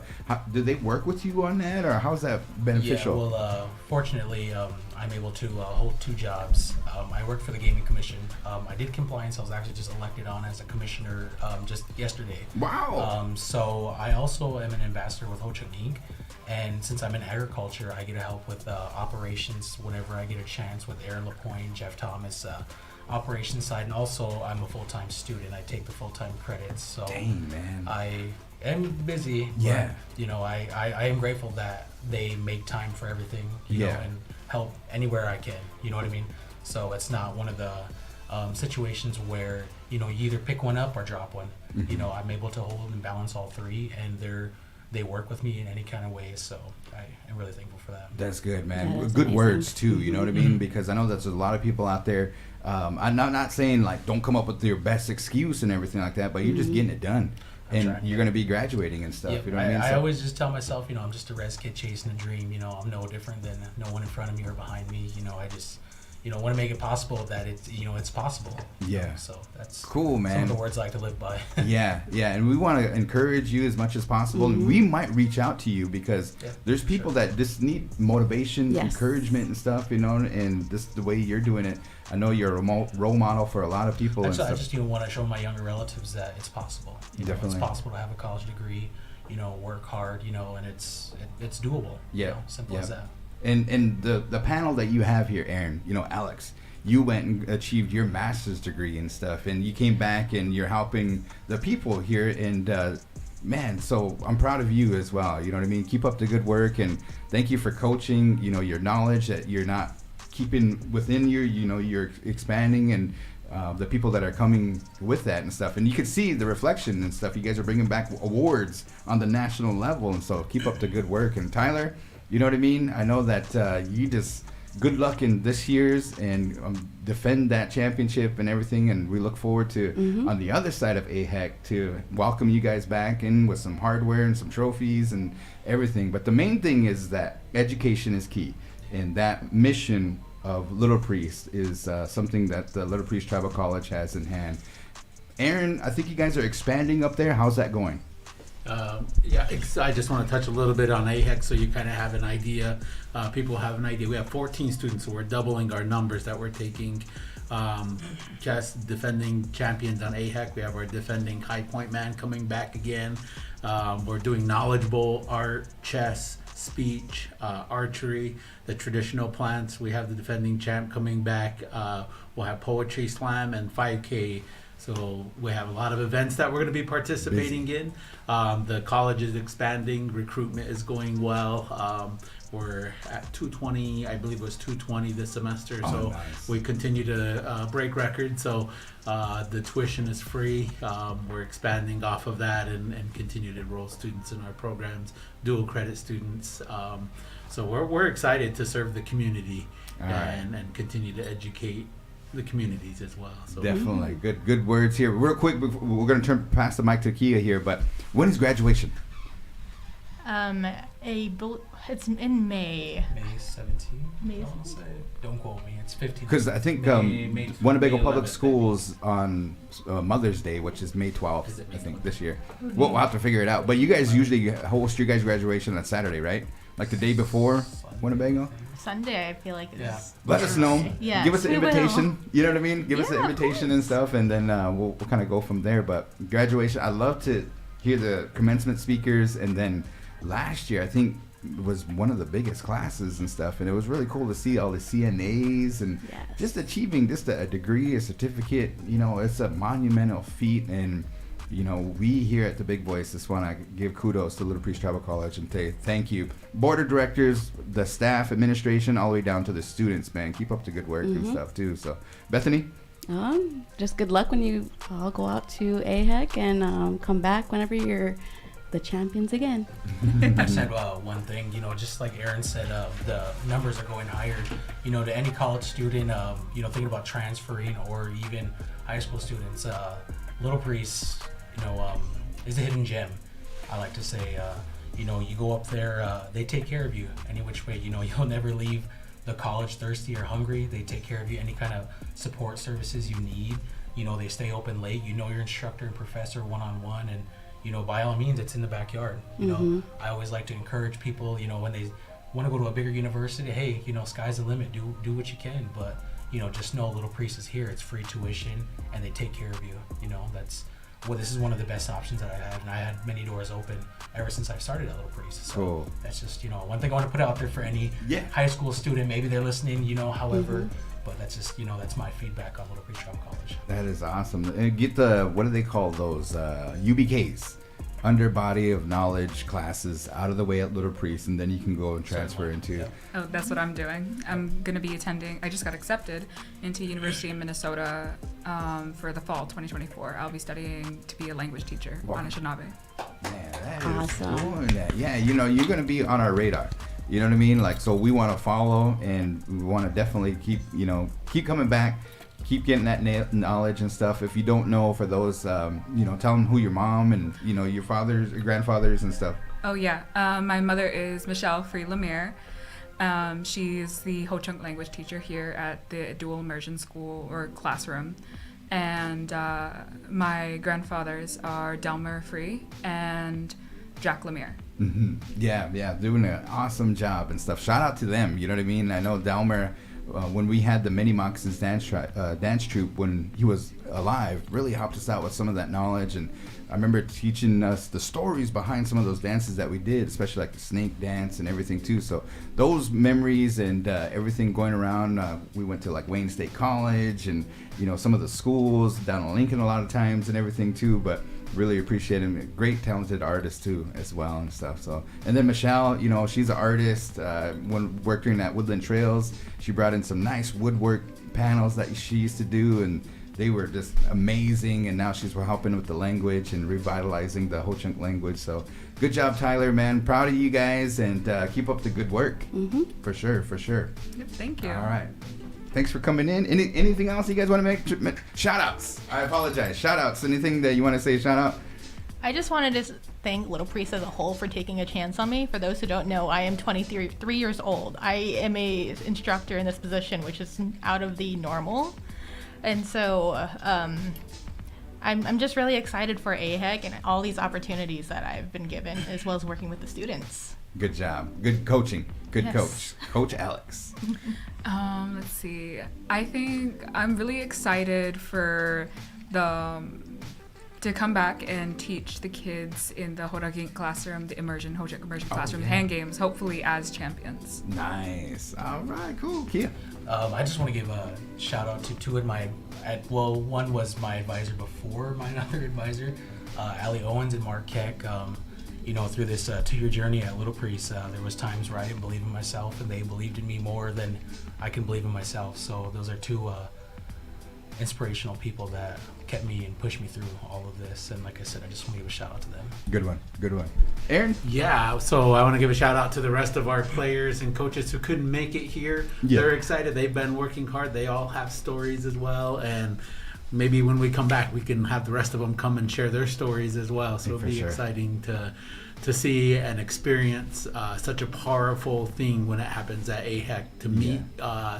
Do they work with you on that, or how's that beneficial? Yeah, well, fortunately, I'm able to hold 2 jobs. I work for the Gaming Commission. I did compliance. I was actually just elected on as a commissioner just yesterday. Wow. So I also am an ambassador with Ho Chi Minh. And since I'm in agriculture, I get to help with operations whenever I get a chance with Aaron LaPointe, Jeff Thomas, operations side, and also I'm a full-time student. I take the full-time credits. So dang, man. I am busy. Yeah. But, I am grateful that they make time for everything, you know, and help anywhere I can. You know what I mean? So it's not one of the situations where, you either pick one up or drop one. Mm-hmm. I'm able to hold and balance all 3, and they work with me in any kind of way, so I am really thankful for that. That's good, man. That's good amazing. words too, you know what I mean? Because I know there's a lot of people out there. I'm not saying like don't come up with your best excuse and everything like that, but you're just getting it done, and you're going to be graduating and stuff. Yep. You know what I mean? I always just tell myself, I'm just a res kid chasing a dream. I'm no different than no one in front of me or behind me. I just want to make it possible that it's possible. Yeah. So that's cool, man. Some of the words I like to live by. yeah, and we want to encourage you as much as possible. And we might reach out to you because there's people that just need motivation, encouragement, and stuff. And this the way you're doing it. I know you're a role model for a lot of people. Actually, I just want to show my younger relatives that it's possible. Definitely, it's possible to have a college degree. Work hard. And it's doable. Yeah, simple as that. And the panel that you have here, Aaron, Alex, you went and achieved your master's degree and stuff, and you came back and you're helping the people here, and man, so I'm proud of you as well. You know what I mean? Keep up the good work, and thank you for coaching, your knowledge that you're not keeping within you're expanding, and the people that are coming with that and stuff. And you can see the reflection and stuff. You guys are bringing back awards on the national level, and so keep up the good work. And Tyler, you know what I mean? I know that you just good luck in this year's and defend that championship and everything. And we look forward to on the other side of AHEC to welcome you guys back in with some hardware and some trophies and everything. But the main thing is that education is key, and that mission of Little Priest is something that the Little Priest Tribal College has in hand. Aaron, I think you guys are expanding up there. How's that going? I just want to touch a little bit on AHEC so you kind of have an idea. People have an idea. We have 14 students, so we're doubling our numbers that we're taking. Just defending champions on AHEC. We have our defending High Point man coming back again. We're doing knowledgeable art, chess, speech, archery, the traditional plants. We have the defending champ coming back. We'll have poetry slam and 5K. So we have a lot of events that we're going to be participating in. The college is expanding. Recruitment is going well. We're at 220. I believe it was 220 this semester. So nice. We continue to break records. So the tuition is free. We're expanding off of that and continue to enroll students in our programs, dual credit students. So we're excited to serve the community and continue to educate the communities as well. So definitely good words here. Real quick, we're going to pass the mic to Kia here, but when is graduation? It's in May. May 17th. Don't quote me. It's 15th. Because I think Winnebago Public Schools on Mother's Day, which is May 12th, I think, this year. We'll have to figure it out. But you guys usually host your guys' graduation on Saturday, right? Like the day before Winnebago? Sunday, I feel like it is. Let us know. Yeah. Give us an invitation. You know what I mean? Give us an invitation and stuff, and then we'll kind of go from there. But graduation, I love to hear the commencement speakers. And then last year, I think it was one of the biggest classes and stuff, and it was really cool to see all the CNAs and just achieving just a degree, a certificate. It's a monumental feat, and we here at the Big Voice just want to give kudos to Little Priest Tribal College and say thank you. Board of directors, the staff, administration, all the way down to the students, man. Keep up the good work and stuff, too. So, Bethany? Just good luck when you all go out to AHEC and come back whenever you're the champions again. I said one thing, just like Aaron said, the numbers are going higher. To any college student, thinking about transferring or even high school students, Little Priest, is a hidden gem. I like to say, you go up there, they take care of you any which way. You'll never leave the college thirsty or hungry. They take care of you, any kind of support services you need. They stay open late. Your instructor and professor one-on-one, and by all means, it's in the backyard. I always like to encourage people, when they want to go to a bigger university, hey, sky's the limit. Do what you can, but just know Little Priest is here. It's free tuition, and they take care of you. This is one of the best options that I have, and I had many doors open ever since I started at Little Priest. So cool. That's just one thing I want to put out there for any high school student. Maybe they're listening, however. But that's just, that's my feedback on Little Priest Tribal College. That is awesome. And get what do they call those? UBKs, underbody of knowledge classes, out of the way at Little Priest, and then you can go and transfer into. Yeah. Oh, that's what I'm doing. I'm going to be attending. I just got accepted into University of Minnesota for the fall 2024. I'll be studying to be a language teacher on Anishinaabe. Man, that awesome. Is cool. Yeah, you're going to be on our radar. You know what I mean? So we want to follow, and we want to definitely keep coming back, keep getting that knowledge and stuff. If you don't know, for those, tell them who your mom and, your fathers, your grandfathers and stuff. Oh, yeah. My mother is Michelle Free Lemire. She's the Ho-Chunk language teacher here at the dual immersion school or classroom. And my grandfathers are Delmer Free and Jack Lemire. Mm-hmm. Yeah, doing an awesome job and stuff. Shout out to them. You know what I mean? I know Delmer, when we had the Mini Moccasins dance troupe when he was alive, really helped us out with some of that knowledge. And I remember teaching us the stories behind some of those dances that we did, especially like the snake dance and everything too. So those memories and everything going around, we went to like Wayne State College and some of the schools down in Lincoln a lot of times and everything too. But really appreciate him. Great talented artist too as well and stuff. So, and then Michelle, she's an artist. When working at Woodland Trails, she brought in some nice woodwork panels that she used to do, and they were just amazing. And now she's helping with the language and revitalizing the Ho-Chunk language. So good job, Tyler, man. Proud of you guys, and keep up the good work. For sure. Yep, thank you. All right. Thanks for coming in. Anything else you guys want to make? Shout outs. I apologize. Shout outs. Anything that you want to say, shout out? I just wanted to thank Little Priest as a whole for taking a chance on me. For those who don't know, I am 23 years old. I am a instructor in this position, which is out of the normal. And so I'm just really excited for AHEC and all these opportunities that I've been given, as well as working with the students. Good job. Good coaching. Good coach. Coach Alex. Let's see. I think I'm really excited for to come back and teach the kids in the Horagink classroom, the Ho-Chunk immersion classroom, hand games, hopefully as champions. Nice. All right, cool. Kia. I just want to give a shout out to two of one was my advisor before my other advisor, Allie Owens and Mark Keck. Through this 2-year journey at Little Priest, there was times where I didn't believe in myself, and they believed in me more than I can believe in myself. So those are two inspirational people that kept me and pushed me through all of this. And like I said, I just want to give a shout out to them. Good one. Aaron? Yeah, so I want to give a shout out to the rest of our players and coaches who couldn't make it here. Yeah. They're excited. They've been working hard. They all have stories as well. And maybe when we come back, we can have the rest of them come and share their stories as well. So it'll be exciting to see and experience such a powerful thing when it happens at AHEC, to meet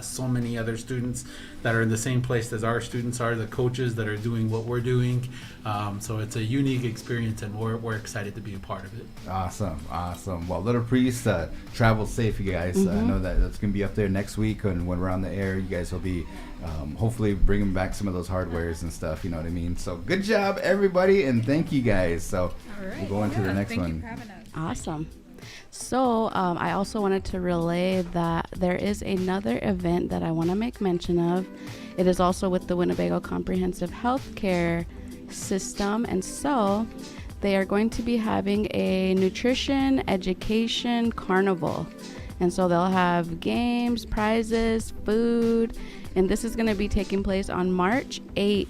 so many other students that are in the same place as our students are, the coaches that are doing what we're doing. So it's a unique experience, and we're excited to be a part of it. Awesome. Well, Little Priest, travel safe, you guys. I know that's going to be up there next week, and when we're on the air, you guys will be hopefully bringing back some of those hardwares and stuff, you know what I mean? So good job, everybody, and thank you guys. So we'll go on to the next one. Awesome. So I also wanted to relay that there is another event that I want to make mention of. It is also with the Winnebago Comprehensive Healthcare system. And so they are going to be having a nutrition education carnival. And so they'll have games, prizes, food, and this is going to be taking place on March 8th,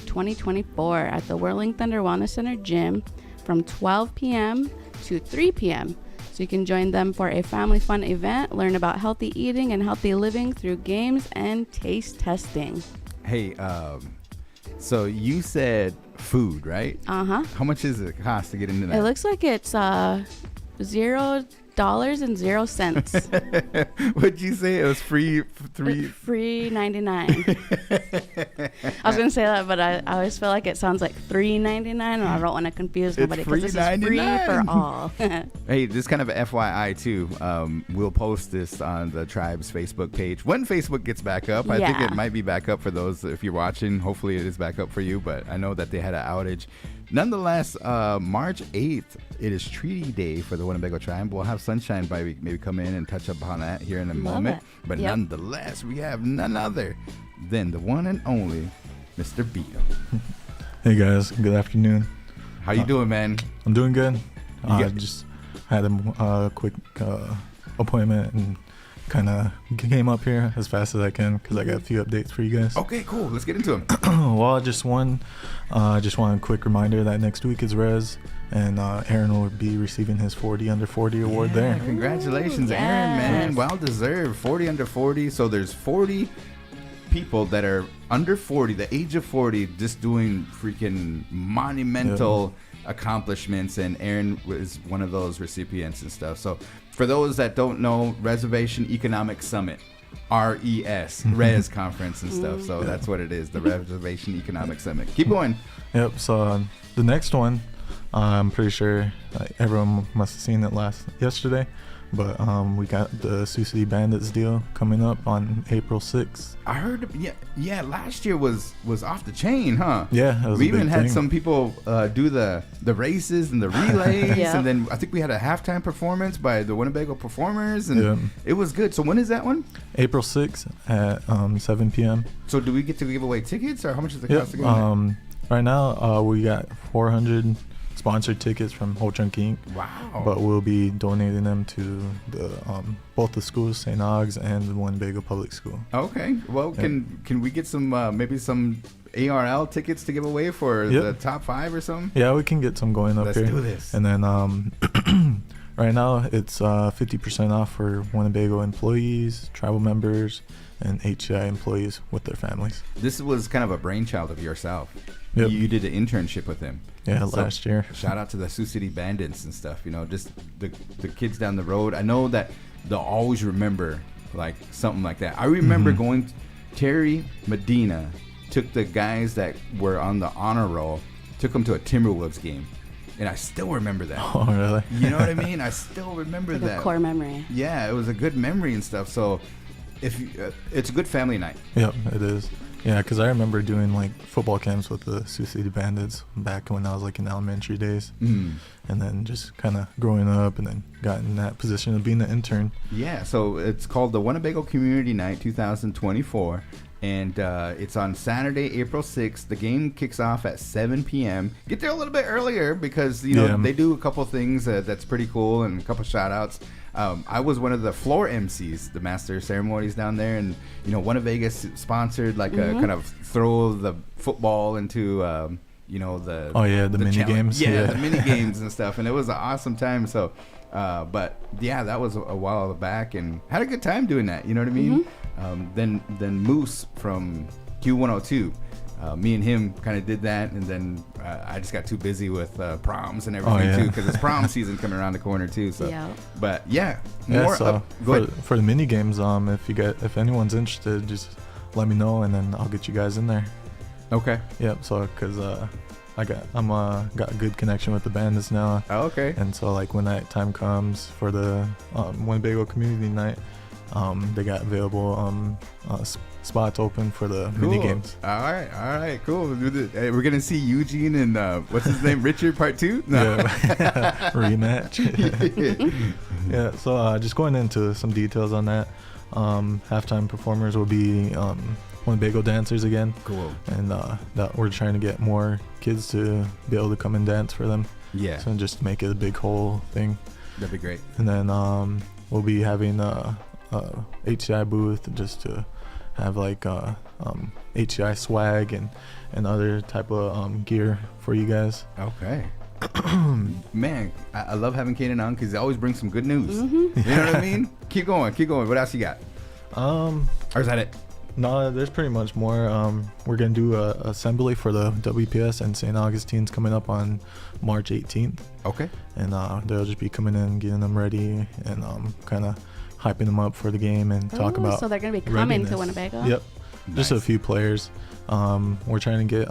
2024 at the Whirling Thunder Wellness Center gym from 12 p.m. to 3 p.m. So you can join them for a family fun event, learn about healthy eating and healthy living through games and taste testing. Hey, so you said food, right? Uh-huh. How much is it cost to get into that? It looks like it's $0.00. What'd you say? It was free? Free 99. I was gonna say that, but I always feel like it sounds like $3.99, and I don't want to confuse nobody because this is free for all. Hey, this kind of a FYI too. We'll post this on the tribe's Facebook page when Facebook gets back up. I think it might be back up for those if you're watching. Hopefully, it is back up for you. But I know that they had an outage. Nonetheless, March 8th, it is Treaty Day for the Winnebago Tribe. We'll have Sunshine maybe come in and touch up on that here in a moment. But nonetheless, we have none other than the one and only Mr. Beto. Hey guys, good afternoon. How you doing, man? I'm doing good. I just had a quick appointment and kind of came up here as fast as I can because I got a few updates for you guys. Okay, cool. Let's get into them. Well, just want a quick reminder that next week is Res, and Aaron will be receiving his 40 under 40 award there. Congratulations, Aaron, man. Well deserved. 40 under 40. So there's 40 people that are under 40, the age of 40, just doing freaking monumental accomplishments, and Aaron was one of those recipients and stuff. So for those that don't know, Reservation Economic Summit, RES, Res Conference and stuff. So that's what it is, the Reservation Economic Summit. Keep going. Yep. So the next one, I'm pretty sure everyone must have seen it yesterday, but we got the Sioux City Bandits deal coming up on April 6th. I heard, yeah. Last year was off the chain, huh? Yeah, it was we a big even had thing. some people do the races and the relays, and then I think we had a halftime performance by the Winnebago performers, and it was good. So when is that one? April 6th at 7 p.m. So do we get to give away tickets, or how much is it cost to go? Right now, we got 400 sponsored tickets from Ho Chunk Inc. Wow. But we'll be donating them to the both the schools, St. Aug's and the Winnebago Public School. Okay. Well, can we get some maybe some ARL tickets to give away for the top 5 or something? Yeah, we can get some going up here. Let's do this. And then right now it's 50% off for Winnebago employees, tribal members, and HCI employees with their families. This was kind of a brainchild of yourself. Yep. You did an internship with him. Yeah, last year. Shout out to the Sioux City Bandits and stuff. You know, just the kids down the road. I know that they'll always remember like something like that. I remember going. Terry Medina took the guys that were on the honor roll, took them to a Timberwolves game, and I still remember that. Oh, really? You know what I mean? I still remember like that. A core memory. Yeah, it was a good memory and stuff. So, if you, it's a good family night. Yep, it is. Yeah, because I remember doing like football camps with the Sioux City Bandits back when I was like in elementary days, and then just kind of growing up, and then got in that position of being an intern. Yeah, so it's called the Winnebago Community Night 2024, and it's on Saturday, April 6th. The game kicks off at 7 p.m. Get there a little bit earlier because they do a couple things that's pretty cool, and a couple shout outs. I was one of the floor MCs, the master of ceremonies down there, and Winnevegas sponsored like a kind of throw the football into the the mini games. Yeah, the mini games and stuff, and it was an awesome time. So but yeah, that was a while back, and had a good time doing that, you know what I mean? Then Moose from Q102, me and him kind of did that, and then I just got too busy with proms and everything too, because it's prom season coming around the corner too. So, but for the mini games, if anyone's interested, just let me know, and then I'll get you guys in there. Okay. Yep. So, because got a good connection with the bandits now. Oh, okay. And so, like when that time comes for the Winnebago Community Night, they got available spots open for the mini games. All right, cool. Hey, we're gonna see Eugene and what's his name, Richard Part 2. No. Yeah. Rematch. Yeah. So just going into some details on that, halftime performers will be Winnebago dancers again. Cool. And that we're trying to get more kids to be able to come and dance for them. Yeah. So just make it a big whole thing. That'd be great. And then we'll be having a HCI booth just to have like HCI swag and other type of gear for you guys. Okay. Man, I love having Kaden on because he always brings some good news. You know what I mean? Keep going. What else you got? Or is that it? No, there's pretty much more. We're gonna do a assembly for the WPS and St. Augustine's coming up on March 18th. Okay. And they'll just be coming in, getting them ready, and kind of hyping them up for the game and talk about. So they're gonna be coming readiness. to Winnebago. Yep. Nice. Just a few players. We're trying to get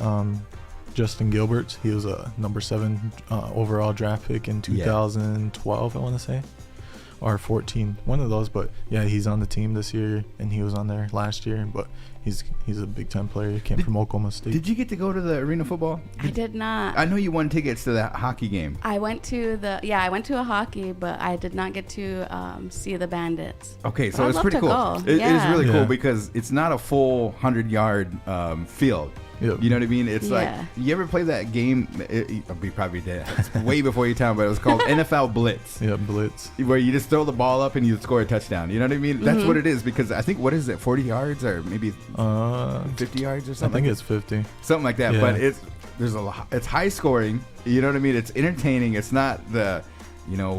Justin Gilbert. He was a number 7 overall draft pick in 2012, I want to say, or 14, one of those. But yeah, he's on the team this year, and he was on there last year. But he's a big time player. He came from Oklahoma State. Did you get to go to the arena football? I did not. I know you won tickets to that hockey game. I went to a hockey, but I did not get to see the Bandits. Okay, so I'd it's love pretty to cool. go. It is really cool Yeah. because it's not a full 100-yard field. Yep. You know what I mean? It's like, Yeah. you ever play that game? We probably did. It's way before your time, but it was called NFL Blitz. Yeah, Blitz. Where you just throw the ball up and you score a touchdown. You know what I mean? That's what it is, because I think, what is it, 40 yards or maybe 50 yards or I something? think it's 50. Something like that. Yeah. But it's high scoring. You know what I mean? It's entertaining. It's not the,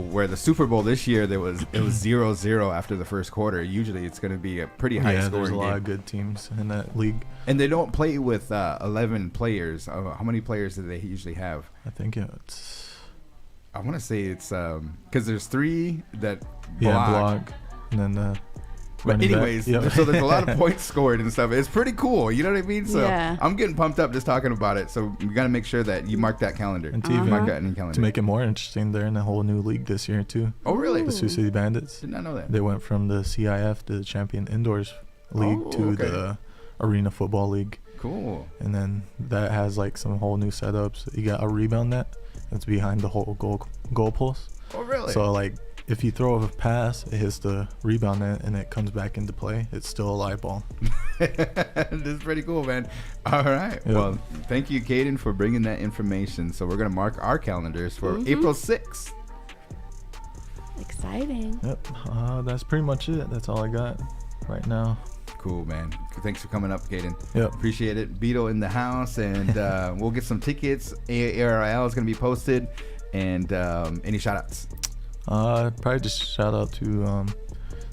where the Super Bowl this year, it was 0-0 after the first quarter. Usually it's going to be a pretty high Yeah, scoring there's a lot game. of good teams in that league. And they don't play with 11 players. How many players do they usually have? I think it's... I want to say it's because there's 3 that block. Yeah, block. And then the... But anyways, Yep. so there's a lot of points scored and stuff. It's pretty cool. You know what I mean? So Yeah. I'm getting pumped up just talking about it. So we got to make sure that you mark that calendar. And to even mark that in your calendar. to make it more interesting, they're in a whole new league this year too. Oh, really? The Sioux City Bandits. Did not know that. They went from the CIF, the Champion Indoors League, to okay. the Arena Football League. Cool. And then that has like some whole new setups. You got a rebound net that's behind the whole goal post. Oh, really? So like, if you throw a pass, it hits the rebound net and it comes back into play. It's still a live ball. This is pretty cool, man. All right. Yep. Well, thank you, Kaden, for bringing that information. So we're going to mark our calendars for April 6th. Exciting. Yep. That's pretty much it. That's all I got right now. Cool, man. Thanks for coming up, Kaden. Yep. Appreciate it. Beto in the house, and we'll get some tickets. ARIL is going to be posted. And any shout-outs? Probably just shout out to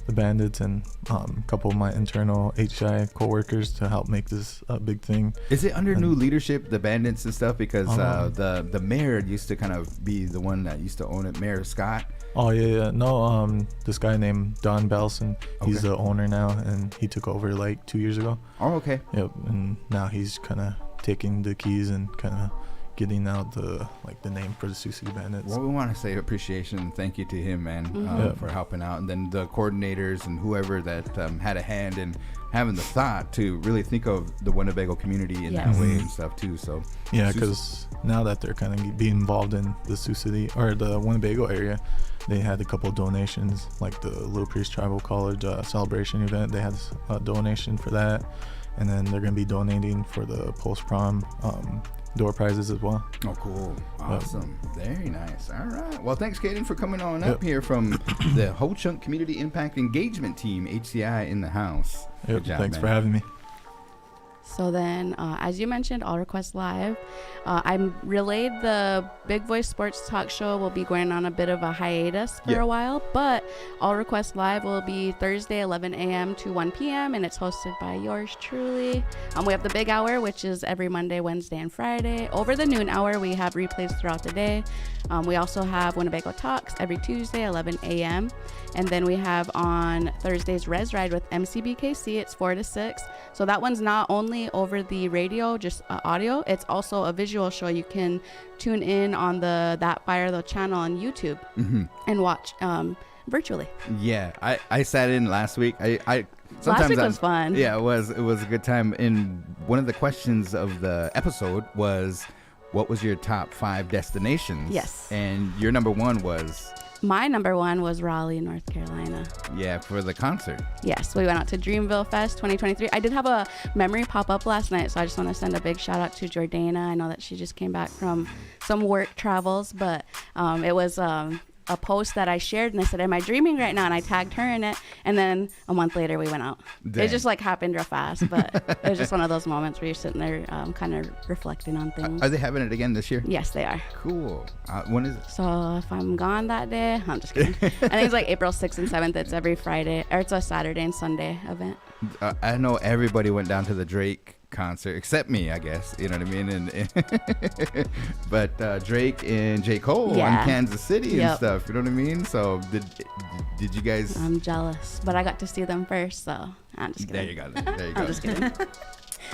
the Bandits and a couple of my internal HCI co-workers to help make this a big thing. Is it under new leadership, the Bandits and stuff? Because the mayor used to kind of be the one that used to own it, Mayor Scott. Oh yeah. No, this guy named Don Belson, he's the owner now, and he took over like 2 years ago. Oh, okay. Yep. And now he's kind of taking the keys and kind of getting out the name for the Sioux City Bandits. Well, we want to say appreciation and thank you to him, man, for helping out, and then the coordinators and whoever that had a hand in having the thought to really think of the Winnebago community in that way and stuff too. So yeah, because now that they're kind of being involved in the Sioux City or the Winnebago area, they had a couple of donations, like the Little Priest Tribal College celebration event. They had a donation for that, and then they're going to be donating for the post-prom door prizes as well. Oh, cool. Awesome. Very nice. All right. Well, thanks, Kaden, for coming on up here from the Ho Chunk Community Impact Engagement Team, HCI, in the house. Yep. Good job, Thanks man. for having me. So then, as you mentioned, All Request Live. I'm relayed the Big Voice Sports Talk Show will be going on a bit of a hiatus for a while, but All Request Live will be Thursday, 11 a.m. to 1 p.m., and it's hosted by yours truly. We have the Big Hour, which is every Monday, Wednesday, and Friday. Over the noon hour, we have replays throughout the day. We also have Winnebago Talks every Tuesday, 11 a.m. And then we have on Thursdays Res Ride with MCBKC. It's 4 to 6. So that one's not only over the radio, just audio. It's also a visual show. You can tune in on the That Fire the channel on YouTube and watch virtually. Yeah, I sat in last week. Last week was fun. Yeah, it was a good time. And one of the questions of the episode was, what was your top 5 destinations? Yes. And your number 1 was My number one was Raleigh, North Carolina. Yeah, for the concert. Yes, we went out to Dreamville Fest 2023. I did have a memory pop up last night, so I just want to send a big shout out to Jordana. I know that she just came back from some work travels, but it was a post that I shared, and I said, am I dreaming right now? And I tagged her in it, and then a month later we went out. Dang. It just like happened real fast, but it was just one of those moments where you're sitting there kind of reflecting on things. Are they having it again this year? Yes, they are. Cool. When is it? So if I'm gone that day, I'm just kidding. I think it's like April 6th and 7th. It's every Friday, or it's a Saturday and Sunday event. I know everybody went down to the Drake concert except me, I guess, you know what I mean, and but Drake and J. Cole in Kansas City and stuff, you know what I mean. So did you guys? I'm jealous, but I got to see them first, so I'm just kidding. There you go. I'm just kidding.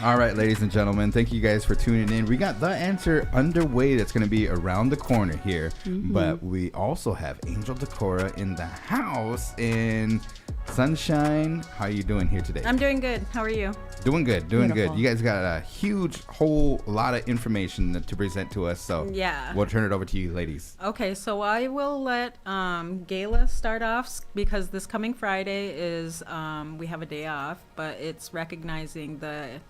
All right, ladies and gentlemen, thank you guys for tuning in. We got The Answer underway. That's going to be around the corner here, but we also have Angel Decora in the house in Sunshine. How are you doing here today? I'm doing good. How are you? Doing good. Beautiful. You guys got a huge whole lot of information to present to us, so yeah, we'll turn it over to you, ladies. Okay, so I will let Gayla start off, because this coming Friday is we have a day off, but it's recognizing the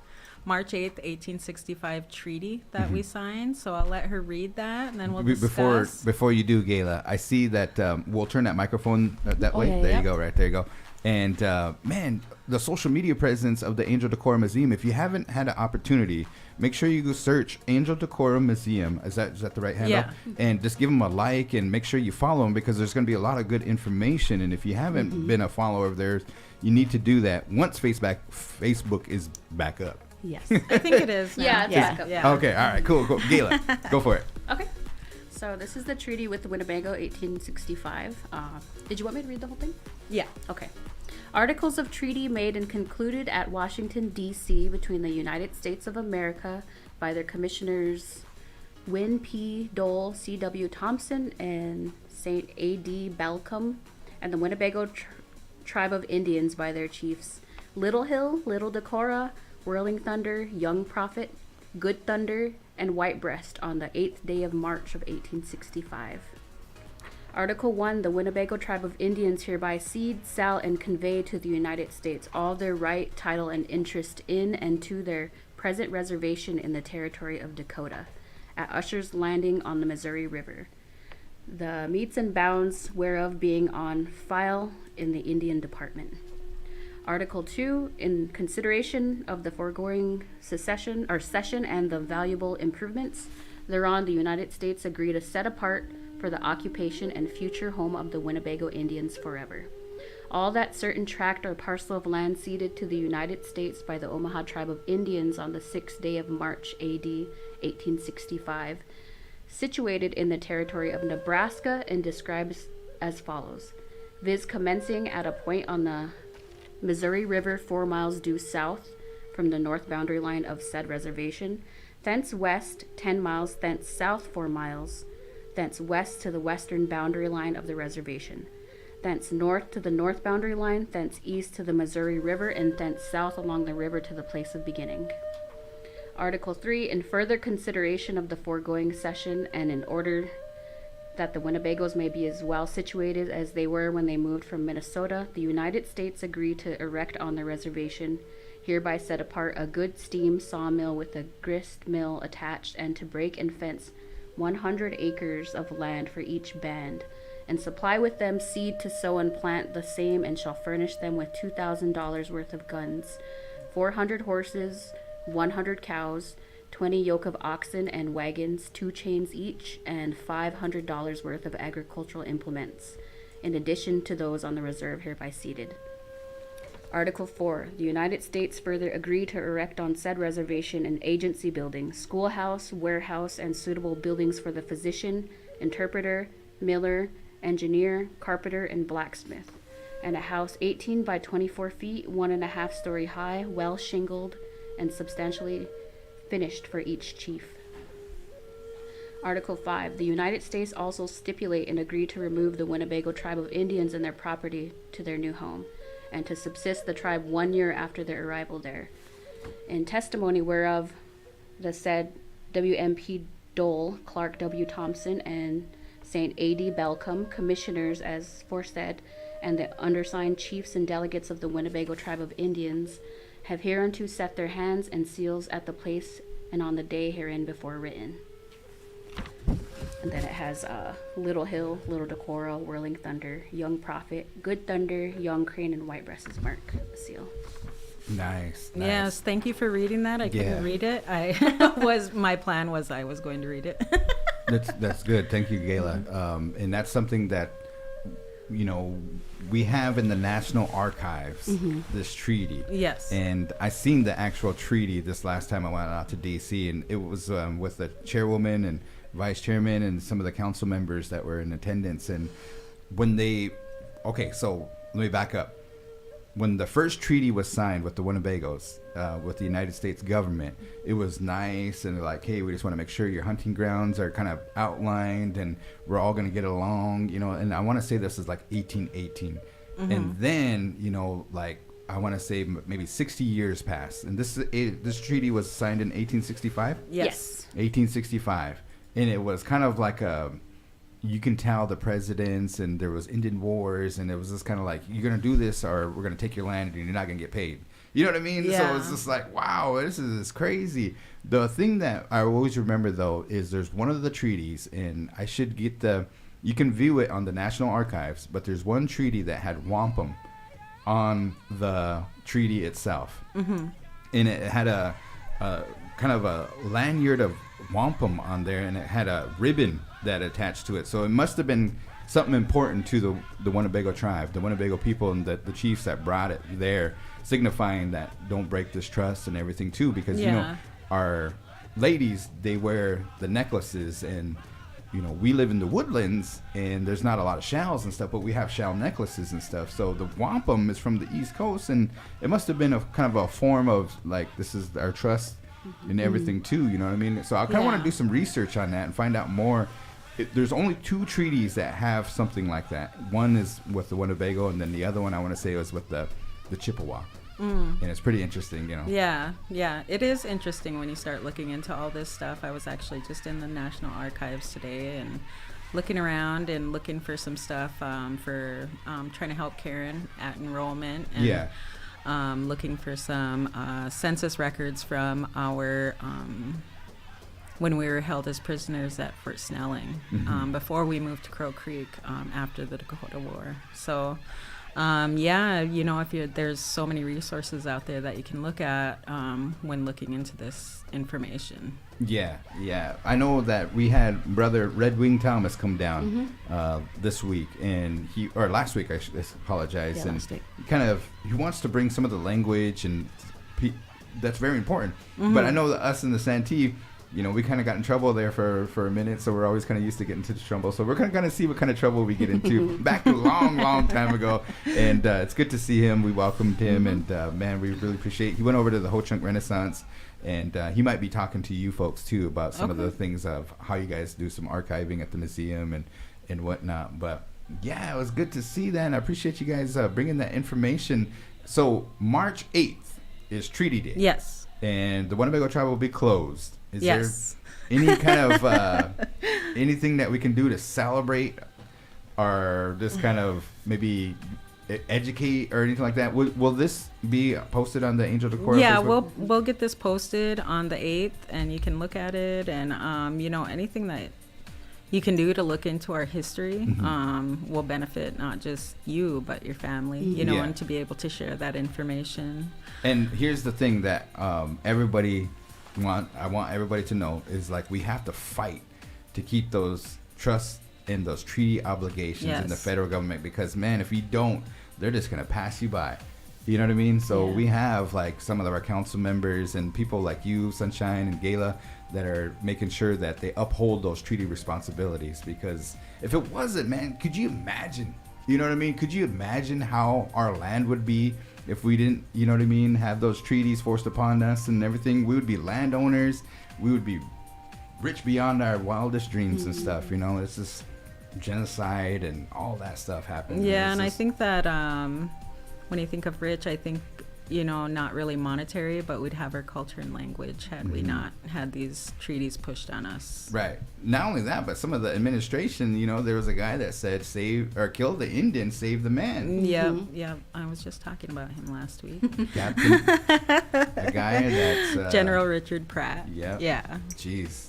March 8th, 1865 treaty that we signed. So I'll let her read that, and then we'll discuss. Before you do, Gayla, I see that we'll turn that microphone that way. There you go. Right there you go. And man, the social media presence of the Angel Decora Museum. If you haven't had an opportunity, make sure you go search Angel Decora Museum. Is that the right handle? Yeah. And just give them a like and make sure you follow them, because there's going to be a lot of good information. And if you haven't been a follower of theirs, you need to do that once Facebook is back up. Yes, I think it is now. Yeah, it's back up. Yeah. Okay, all right, cool. Gayla, go for it. Okay. So this is the treaty with Winnebago, 1865. Did you want me to read the whole thing? Yeah. Okay. Articles of treaty made and concluded at Washington, D.C. between the United States of America by their commissioners W.I.N. P. Dole, C.W. Thompson, and St. A.D. Balcom, and the Winnebago tribe of Indians by their chiefs Little Hill, Little Decora, Whirling Thunder, Young Prophet, Good Thunder, and White Breast on the 8th day of March of 1865. Article 1. The Winnebago tribe of Indians hereby cede, sell, and convey to the United States all their right, title, and interest in and to their present reservation in the territory of Dakota, at Usher's Landing on the Missouri River, the metes and bounds whereof being on file in the Indian Department. Article 2, in consideration of the foregoing session and the valuable improvements thereon, the United States agree to set apart for the occupation and future home of the Winnebago Indians forever all that certain tract or parcel of land ceded to the United States by the Omaha tribe of Indians on the 6th day of March, A.D. 1865, situated in the territory of Nebraska, and describes as follows, viz. Commencing at a point on the Missouri River 4 miles due south from the north boundary line of said reservation, thence west 10 miles, thence south 4 miles, thence west to the western boundary line of the reservation, thence north to the north boundary line, thence east to the Missouri River, and thence south along the river to the place of beginning. Article 3, in further consideration of the foregoing session, and in order that the Winnebagos may be as well situated as they were when they moved from Minnesota, the United States agree to erect on the reservation, hereby set apart, a good steam sawmill with a grist mill attached, and to break and fence 100 acres of land for each band, and supply with them seed to sow and plant the same, and shall furnish them with $2,000 worth of guns, 400 horses, 100 cows, 20 yoke of oxen and wagons, 2 chains each, and $500 worth of agricultural implements, in addition to those on the reserve hereby ceded. Article 4. The United States further agree to erect on said reservation an agency building, schoolhouse, warehouse, and suitable buildings for the physician, interpreter, miller, engineer, carpenter, and blacksmith, and a house 18 by 24 feet, 1.5 story high, well shingled, and substantially finished for each chief. Article 5. The United States also stipulate and agree to remove the Winnebago tribe of Indians and their property to their new home, and to subsist the tribe 1 year after their arrival there. In testimony whereof, the said W.M.P. Dole, Clark W. Thompson, and St. A.D. Belcom, commissioners as foresaid, and the undersigned chiefs and delegates of the Winnebago Tribe of Indians have hereunto set their hands and seals at the place and on the day herein before written. And then it has Little Hill, Little Decorah, Whirling Thunder, Young Prophet, Good Thunder, Young Crane, and White Breast's mark seal. Nice. Yes, thank you for reading that. I couldn't read it. My plan was I was going to read it. That's good. Thank you, Gayla. And that's something that, you know, we have in the National Archives, this treaty. Yes. And I seen the actual treaty this last time I went out to DC, and it was with the chairwoman and vice chairman and some of the council members that were in attendance. And when so let me back up. When the first treaty was signed with the Winnebagos, with the United States government, it was nice and like, hey, we just want to make sure your hunting grounds are kind of outlined and we're all going to get along, you know. And I want to say this is like 1818. And then, you know, like I want to say maybe 60 years passed. And this treaty was signed in 1865? Yes. 1865. And it was kind of like you can tell the presidents, and there was Indian wars, and it was just kind of like, you're going to do this or we're going to take your land and you're not going to get paid. You know what I mean? Yeah. So it's just like, wow, this is crazy. The thing that I always remember, though, is there's one of the treaties, and I should get you can view it on the National Archives, but there's one treaty that had wampum on the treaty itself. And it had a kind of a lanyard of wampum on there, and it had a ribbon that attached to it. So it must have been something important to the Winnebago tribe, the Winnebago people, and the chiefs that brought it there, signifying that don't break this trust and everything too, because you know, our ladies, they wear the necklaces, and you know, we live in the woodlands and there's not a lot of shells and stuff, but we have shell necklaces and stuff. So the wampum is from the East Coast, and it must have been a kind of a form of like, this is our trust and everything too, you know what I mean? So I kind of want to do some research on that and find out more. There's only 2 treaties that have something like that. One is with the Winnebago, and then the other one I want to say was with the Chippewa. And it's pretty interesting, you know. Yeah, it is interesting when you start looking into all this stuff. I was actually just in the National Archives today and looking around and looking for some stuff for trying to help Karen at enrollment, and looking for some census records from our when we were held as prisoners at Fort Snelling, before we moved to Crow Creek after the Dakota War. So you know, there's so many resources out there that you can look at when looking into this information. Yeah. I know that we had Brother Red Wing Thomas come down this week, and last week, I apologize. Yeah, and last week. he wants to bring some of the language, and that's very important. But I know that us in the Santee, you know, we kind of got in trouble there for a minute, so we're always kind of used to getting into trouble. So we're going to kind of see what kind of trouble we get into back a long time ago. And it's good to see him. We welcomed him, and man, we really appreciate. He went over to the Ho Chunk Renaissance, and he might be talking to you folks too about some of the things of how you guys do some archiving at the museum and whatnot. But yeah, it was good to see that. And I appreciate you guys bringing that information. So March 8th is Treaty Day. Yes. And the Winnebago tribe will be closed. Is there any kind of anything that we can do to celebrate, or just kind of maybe educate or anything like that? Will this be posted on the Angel Decorah? Yeah, Facebook? we'll get this posted on the 8th, and you can look at it, and you know, anything that you can do to look into our history will benefit not just you but your family, you know, and to be able to share that information. And here's the thing that I want everybody to know is, like, we have to fight to keep those trusts and those treaty obligations in the federal government, because man, if you don't, they're just gonna pass you by. You know what I mean? So we have like some of our council members and people like you, Sunshine and Gayla, that are making sure that they uphold those treaty responsibilities, because if it wasn't, man, could you imagine? You know what I mean? Could you imagine how our land would be if we didn't, you know what I mean, have those treaties forced upon us and everything? We would be landowners. We would be rich beyond our wildest dreams and stuff. You know, it's just genocide and all that stuff happened. Yeah, and I think that when you think of rich, I think, not really monetary, but we'd have our culture and language had we not had these treaties pushed on us. Right. Not only that, but some of the administration, there was a guy that said save or kill the Indian, save the man. Yeah. I was just talking about him last week. Captain. A guy that's General Richard Pratt. Yeah. Jeez.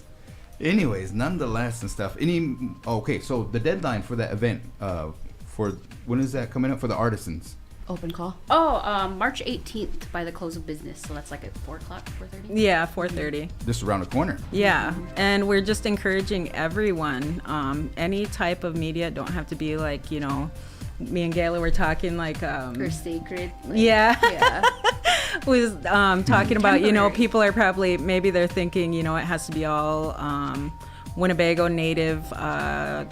Anyways, nonetheless and stuff. So the deadline for that event, for when is that coming up for the artisans? Open call. March 18th by the close of business. So that's like at 4 o'clock, 4:30? Yeah, 4:30. Just around the corner. Yeah. And we're just encouraging everyone, any type of media, don't have to be like, me and Gayla were talking like or sacred. Yeah. Was talking about, people are probably, maybe they're thinking, it has to be all Winnebago native art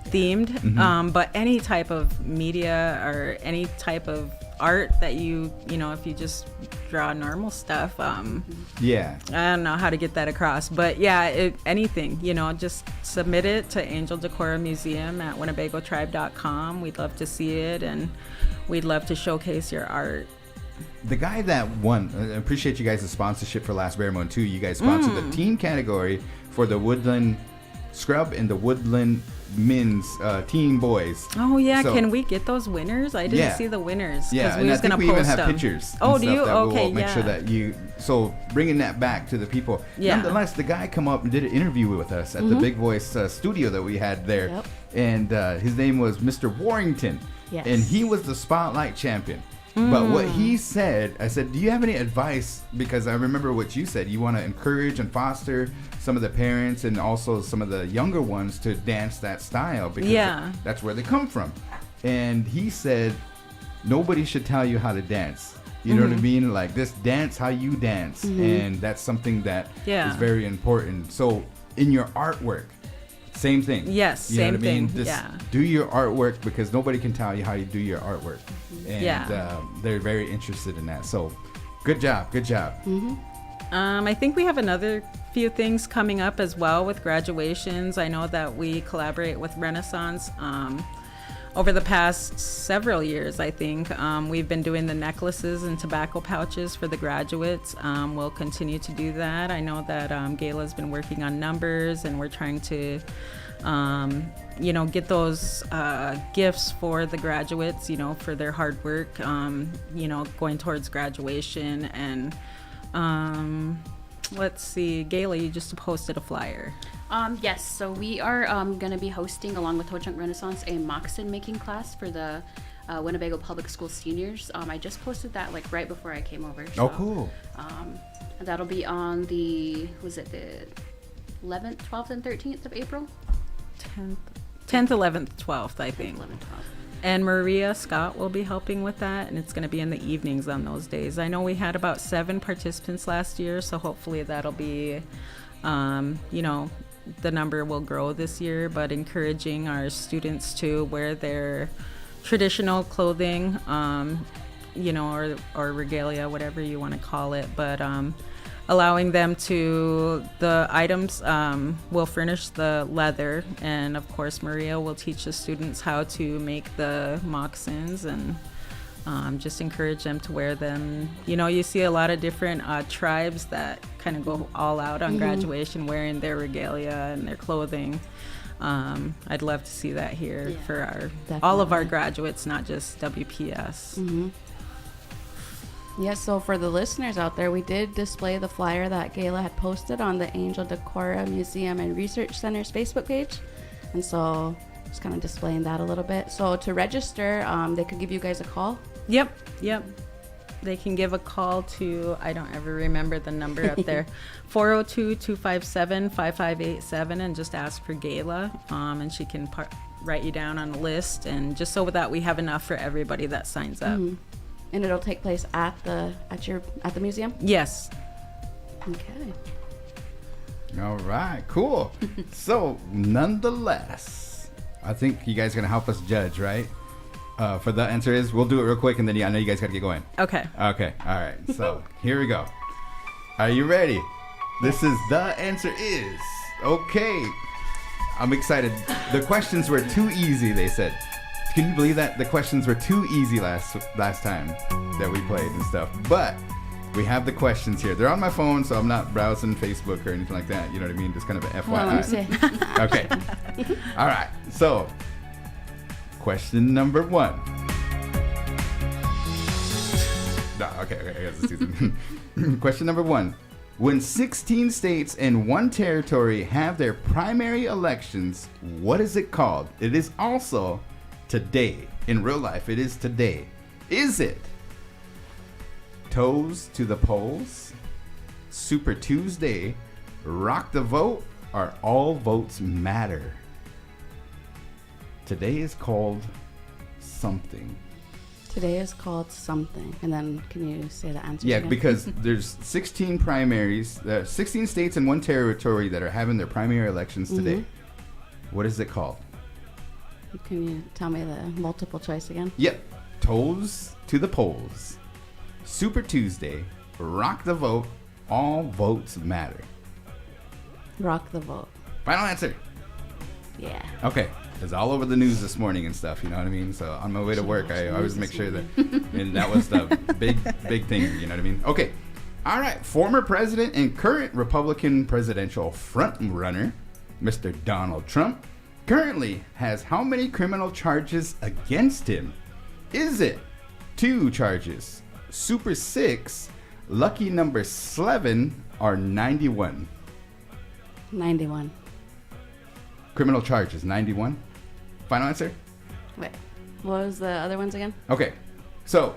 themed, but any type of media or any type of art that you if you just draw normal stuff, I don't know how to get that across, but anything, just submit it to Angel Decora Museum at WinnebagoTribe.com. We'd love to see it, and we'd love to showcase your art. The guy that won, I appreciate you guys' sponsorship for Last Barrymore too. You guys sponsored the teen category for the Woodland Scrub and the Woodland Men's teen boys. Oh yeah, so, can we get those winners? I didn't see the winners. Yeah, and I think we even have pictures. Oh, do you? Okay, we'll make sure that so bringing that back to the people. Yeah. Nonetheless, the guy come up and did an interview with us at the Big Voice studio that we had there, and his name was Mr. Warrington, and he was the Spotlight champion. But what he said, I said, do you have any advice? Because I remember what you said. You want to encourage and foster some of the parents and also some of the younger ones to dance that style because that's where they come from. And he said, nobody should tell you how to dance. You know what I mean? Like, just dance how you dance. And that's something that is very important. So in your artwork, same thing. Yes, you know same what I mean? thing. Just do your artwork because nobody can tell you how you do your artwork. And they're very interested in that. So good job. I think we have another few things coming up as well with graduations. I know that we collaborate with Renaissance. Over the past several years, I think, we've been doing the necklaces and tobacco pouches for the graduates. We'll continue to do that. I know that Gayla's been working on numbers, and we're trying to, get those gifts for the graduates, for their hard work, going towards graduation. And let's see, Gayla, you just posted a flyer. Yes, so we are going to be hosting, along with Ho-Chunk Renaissance, a moccasin making class for the Winnebago Public School seniors. I just posted that right before I came over. So, cool. That'll be on the 11th, 12th, and 13th of April? 10th, 11th, 12th, I think. 11th, 12th. And Maria Scott will be helping with that, and it's going to be in the evenings on those days. I know we had about 7 participants last year, so hopefully that'll be, the number will grow this year, but encouraging our students to wear their traditional clothing, or regalia, whatever you want to call it, but allowing them to, the items will furnish the leather, and of course Maria will teach the students how to make the moccasins, and just encourage them to wear them. You see a lot of different tribes that kind of go all out on graduation wearing their regalia and their clothing. I'd love to see that here for all of our graduates, not just WPS. Yes, so for the listeners out there, we did display the flyer that Gayla had posted on the Angel Decora Museum and Research Center's Facebook page. And so just kind of displaying that a little bit. So to register, they could give you guys a call. Yep. They can give a call to, I don't ever remember the number up there, 402-257-5587, and just ask for Gayla, and she can write you down on a list, and just so that we have enough for everybody that signs up. And it'll take place at the museum? Yes. Okay. All right, cool. So, nonetheless, I think you guys are going to help us judge, right? For the answer is, we'll do it real quick, and then I know you guys got to get going. Okay. All right. So, here we go. Are you ready? This is the answer is. Okay. I'm excited. The questions were too easy, they said. Can you believe that? The questions were too easy last time that we played and stuff. But we have the questions here. They're on my phone, so I'm not browsing Facebook or anything like that. You know what I mean? Just kind of an FYI. Okay. All right. So, question number 1. No, okay. I guess let's do something. Question number 1. When 16 states and 1 territory have their primary elections, what is it called? It is also today. In real life, it is today. Is it Toes to the Polls, Super Tuesday, Rock the Vote, or All Votes Matter? Today is called something. Today is called something. And then can you say the answer? Yeah, again? because there's 16 primaries, 16 states and 1 territory that are having their primary elections today. What is it called? Can you tell me the multiple choice again? Yep. Toes to the Polls, Super Tuesday, Rock the Vote, All Votes Matter. Rock the Vote. Final answer. Yeah. Okay. It's all over the news this morning and stuff, you know what I mean? So on my way to work, I always make sure that, and that was the big thing, you know what I mean? Okay. All right. Former president and current Republican presidential frontrunner, Mr. Donald Trump, currently has how many criminal charges against him? Is it 2 charges, Super 6, lucky number 11, or 91? 91. Criminal charges, 91. Final answer? Wait, what was the other ones again? Okay, so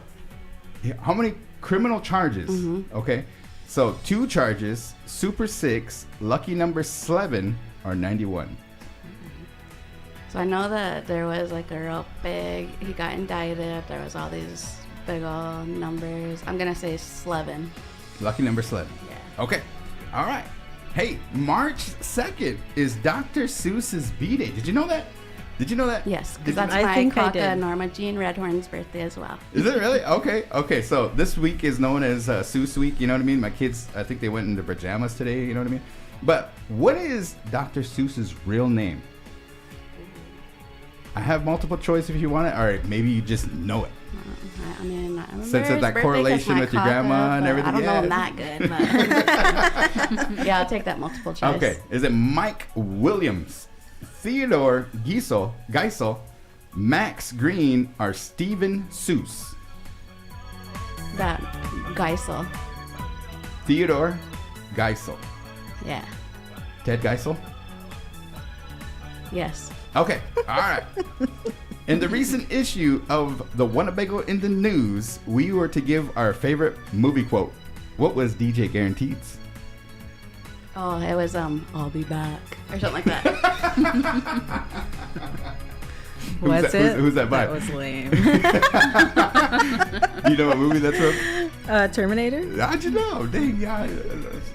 how many criminal charges? Okay, so 2 charges, Super 6, lucky number 11, or 91. So I know that there was like a real big, he got indicted, there was all these big old numbers. I'm gonna say 11. Lucky number 11. Yeah. Okay, all right. Hey, March 2nd is Dr. Seuss's B-Day. Did you know that? Did you know that? Yes, because that's my Kaka Norma Jean Redhorn's birthday as well. Is it really? Okay. So this week is known as Seuss Week. You know what I mean? My kids, I think they went into pajamas today. You know what I mean? But what is Dr. Seuss's real name? I have multiple choice if you want it, or maybe you just know it. I mean, I remember Since it's that correlation with your grandma and everything. I don't know him that good, but yeah, I'll take that multiple choice. Okay, is it Mike Williams, Theodore Geisel, Max Green, or Stephen Seuss? That Geisel. Theodore Geisel. Yeah. Ted Geisel? Yes. Okay, all right. In the recent issue of the Winnebago in the News, we were to give our favorite movie quote. What was DJ Guaranteed's? Oh, it was I'll be back or something like that. What's it? Who's that by? That was lame. You know what movie that's from? Terminator. How'd you know? Dang, yeah.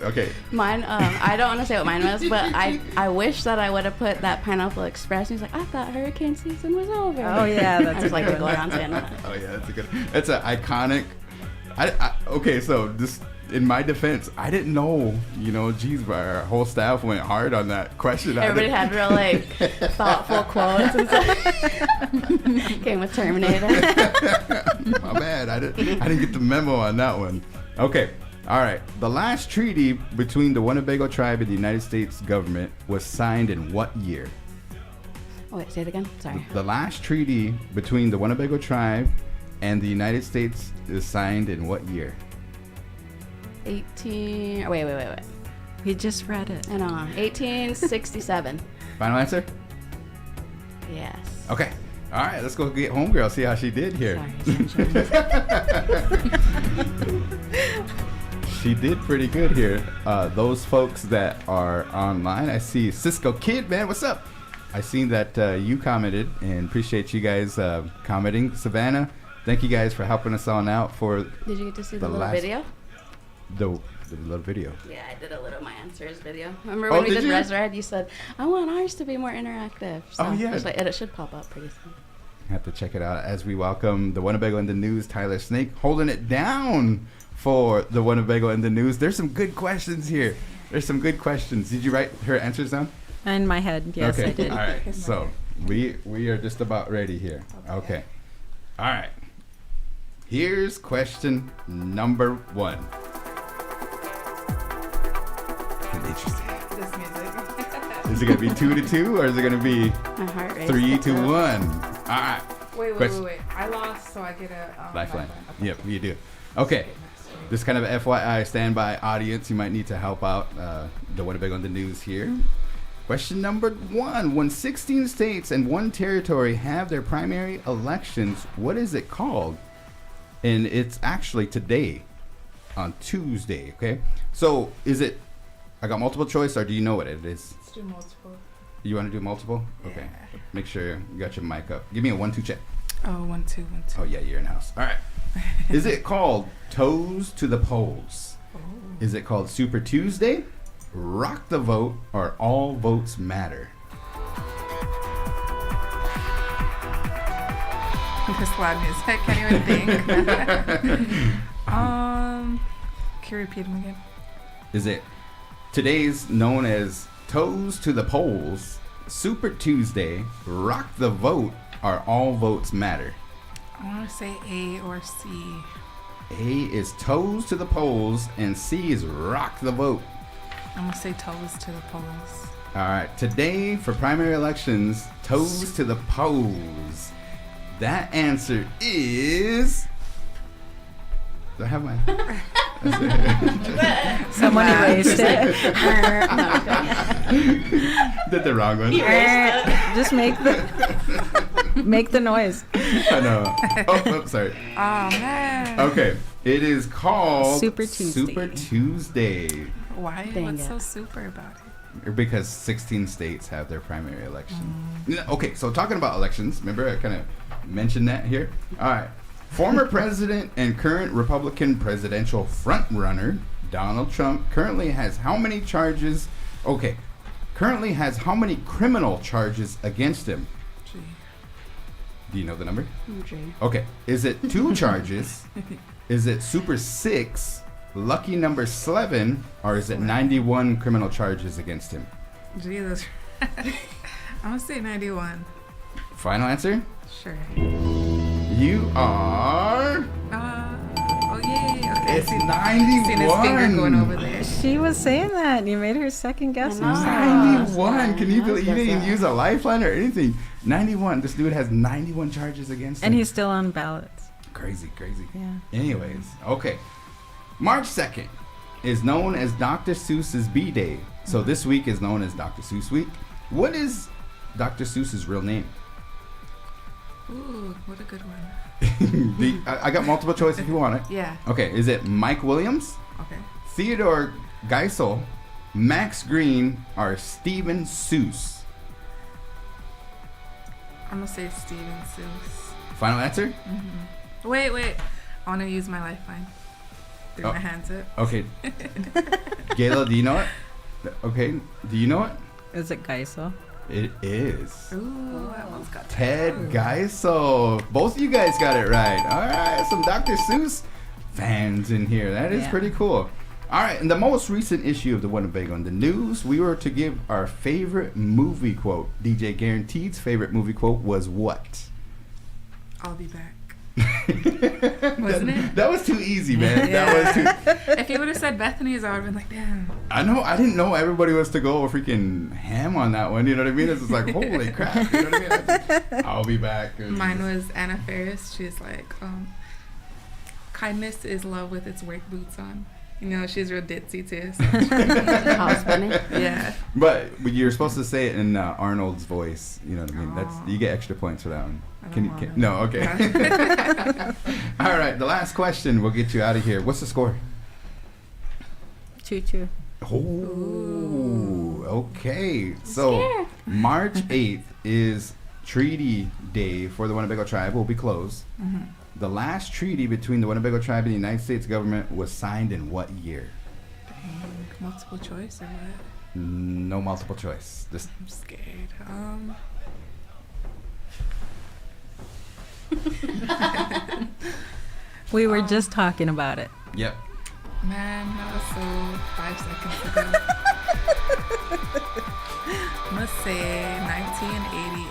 Okay. Mine, I don't want to say what mine was, but I wish that I would have put that Pineapple Express. He's like, I thought hurricane season was over. Oh yeah, that's I just like to go around saying that. Oh yeah, that's a good. It's an iconic. Okay, so this. In my defense, I didn't know, geez, but our whole staff went hard on that question. Everybody had real, thoughtful quotes and stuff. Came with Terminator. My bad. I didn't get the memo on that one. Okay. All right. The last treaty between the Winnebago tribe and the United States government was signed in what year? Oh, wait, say it again. Sorry. The last treaty between the Winnebago tribe and the United States is signed in what year? Wait. We just read it. I know. 1867. Final answer? Yes. Okay. All right. Let's go get homegirl. See how she did here. She did pretty good here. Those folks that are online, I see Cisco Kid, man. What's up? I seen that you commented and appreciate you guys commenting. Savannah, thank you guys for helping us on out for. Did you get to see the little video? The little video. Yeah, I did a little my answers video. Remember when we did Res Red? You said I want ours to be more interactive. So yeah. It should pop up pretty soon. Have to check it out as we welcome the Winnebago in the News, Tyler Snake, holding it down for the Winnebago in the News. There's some good questions here. Did you write her answers down? In my head, yes, okay. I did. All right. So We are just about ready here. Okay. All right. Here's question number 1. Interesting. This music. Is it going to be 2-2 or is it going to be 3-1? All right. Wait. I lost, so I get a lifeline. Okay. Yep, you do. Okay. This kind of FYI standby audience, you might need to help out the Winnebago on the news here. Question number 1. When 16 states and 1 territory have their primary elections, what is it called? And it's actually today on Tuesday, okay? So is it, I got multiple choice or do you know what it is? Let's do multiple. You want to do multiple? Yeah. Okay. Make sure you got your mic up. Give me a 1-2 check. Oh, 1, 2, 1, 2. Oh yeah, you're in house. All right. Is it called Toes to the Polls? Oh. Is it called Super Tuesday, Rock the Vote, or All Votes Matter? This loud music. I can't even think. Can you repeat them again? Is it today's known as Toes to the Polls, Super Tuesday, Rock the Vote, or All Votes Matter? I want to say A or C. A is Toes to the Polls, and C is Rock the Vote. I'm going to say Toes to the Polls. All right, today for primary elections, Toes to the Polls. That answer is... Do I have my... Someone erased it. Did the wrong one. Just make the noise. I know. Oh, sorry. Oh, man. Okay, it is called Super Tuesday. Super Tuesday. Why? What's so super about it? Because 16 states have their primary election. Okay, so talking about elections, remember I kind of mentioned that here? All right. Former president and current Republican presidential frontrunner Donald Trump currently has how many charges? Okay, currently has how many criminal charges against him? Gee. Do you know the number? Gee. Okay, is it 2 charges? Is it Super 6, lucky number 7, or is it 91 criminal charges against him? Jesus. I'm going to say 91. Final answer? Sure. You are... Oh, yay. Okay. It's 91. Seen his finger going over there. She was saying that, and you made her second guess. 91. Can you believe you didn't even use a lifeline or anything? 91. This dude has 91 charges against him. And he's still on ballots. Crazy. Yeah. Anyways, okay. March 2nd is known as Dr. Seuss's B-Day. So this week is known as Dr. Seuss Week. What is Dr. Seuss's real name? Ooh, what a good one. I got multiple choice if you want it. Yeah. Okay, is it Mike Williams? Okay. Theodore Geisel, Max Green, or Stephen Seuss? I'm going to say Steven Seuss. Final answer? Mm-hmm. Wait. I want to use my lifeline. Threw my hands up. Okay. Gayla, do you know it? Okay, do you know it? Is it Geisel? It is. Ooh, I almost got that. Ted Geisel. Both of you guys got it right. All right, some Dr. Seuss fans in here. That is pretty cool. All right, in the most recent issue of the Winnebago on the News, we were to give our favorite movie quote. DJ Guaranteed's favorite movie quote was what? I'll be back. Wasn't it? That was too easy, man. Yeah. That was too... If you would have said Bethany's, I would have been like, damn. I know. I didn't know everybody was to go freaking ham on that one. You know what I mean? It's just like, holy crap. You know what I mean? I'll be back. Mine was Anna Faris. She's like, kindness is love with its work boots on. You know, she's real ditzy too. So. Yeah. But you're supposed to say it in Arnold's voice. You know what I mean? That's you get extra points for that one. No, okay. All right, the last question. We'll get you out of here. What's the score? 2-2. Oh, okay. So March 8th is Treaty Day for the Winnebago Tribe. Will be closed. Mm-hmm. The last treaty between the Winnebago Tribe and the United States government was signed in what year? Dang, multiple choice or what? No multiple choice. Just I'm scared. We were just talking about it. Yep. Man, that was so 5 seconds ago. Must say 1980.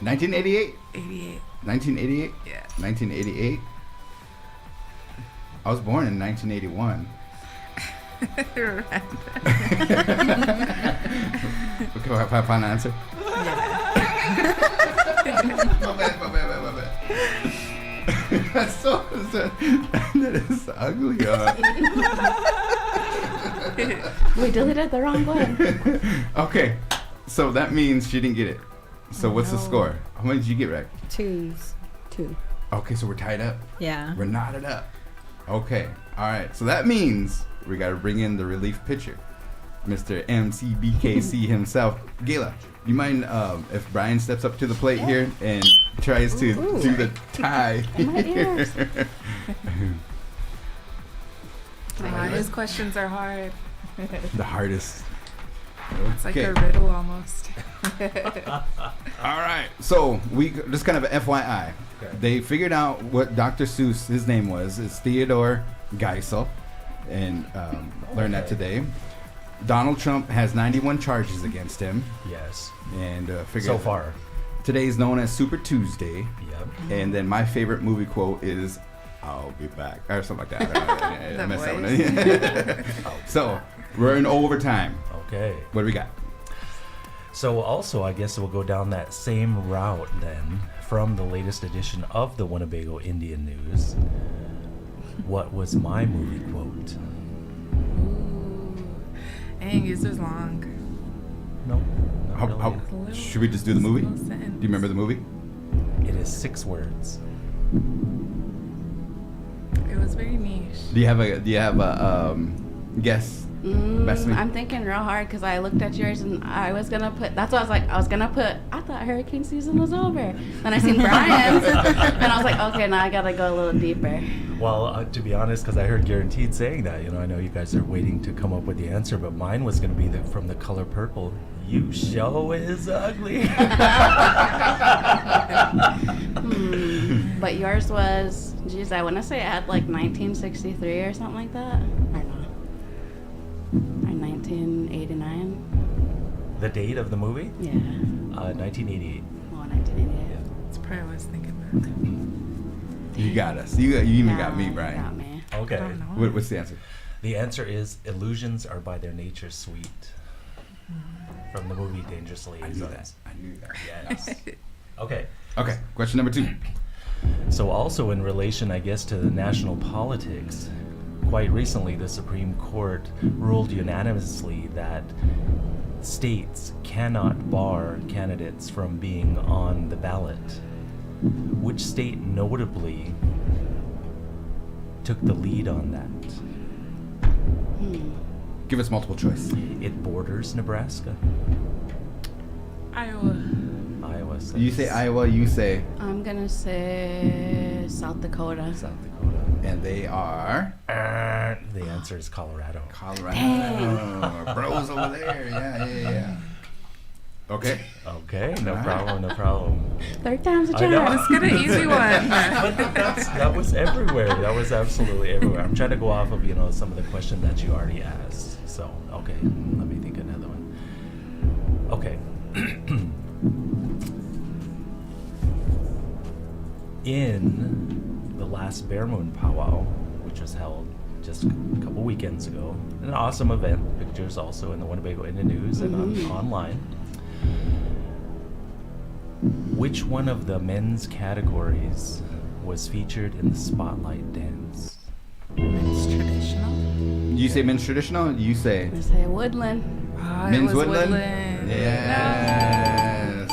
1988? 88. 1988? Yeah. 1988? I was born in 1981. Okay, have I find an answer? Yeah. My bad. That's so, that is ugly. We deleted the wrong one. Okay, so that means she didn't get it. So what's the score? How many did you get right? 2. Okay, so we're tied up. Yeah. We're knotted up. Okay, all right. So that means we got to bring in the relief pitcher, Mr. MCBKC himself. Gayla, you mind if Brian steps up to the plate here and tries to do the tie? His questions are hard. The hardest. It's like a riddle almost. All right. So we just kind of an FYI. Okay. They figured out what Dr. Seuss, his name was. It's Theodore Geisel, and learned that today. Donald Trump has 91 charges against him. Yes. And so far. Today is known as Super Tuesday. Yep. And then my favorite movie quote is, "I'll be back," or something like that. I messed up with it. So we're in overtime. Okay. What do we got? So also, I guess we'll go down that same route then from the latest edition of the Winnebago Indian News. What was my movie quote? Dang, this is long. No. Really. Should we just do the movie? Do you remember the movie? It is 6 words. It was very niche. Do you have a guess? I'm thinking real hard because I looked at yours and I was gonna put. That's what I was like. I thought hurricane season was over. Then I seen Brian's, and I was like, okay, now I gotta go a little deeper. Well, to be honest, because I heard Guaranteed saying that, I know you guys are waiting to come up with the answer, but mine was going to be from the color purple. You show is ugly. But yours was, geez, I want to say it had like 1963 or something like that. I don't know. Or 1989. The date of the movie? Yeah. 1988. Oh, 1988. Yeah. That's probably what I was thinking about. You got us. You even got me, Brian. You got me. Okay. What's the answer? The answer is illusions are by their nature sweet. From the movie Dangerous Liaisons. I knew that. Yes. Okay. Okay. Question number 2. So also in relation, I guess, to the national politics, quite recently the Supreme Court ruled unanimously that states cannot bar candidates from being on the ballot. Which state notably took the lead on that? Give us multiple choice. It borders Nebraska. Iowa. Iowa. You say Iowa, you say? I'm going to say South Dakota. South Dakota. And they are? The answer is Colorado. Colorado. Bros over there. Yeah. Okay. Okay, no problem. Third time's a charm. Let's get an easy one. But that was everywhere. That was absolutely everywhere. I'm trying to go off of, some of the questions that you already asked. So, okay, let me think of another one. Okay. In the last Bear Moon powwow, which was held just a couple weekends ago, an awesome event. Pictures also in the Winnebago Indian News and online. Which one of the men's categories was featured in the Spotlight Dance? Men's traditional. You say men's traditional? You say? I say Woodland. Men's Woodland? Yes.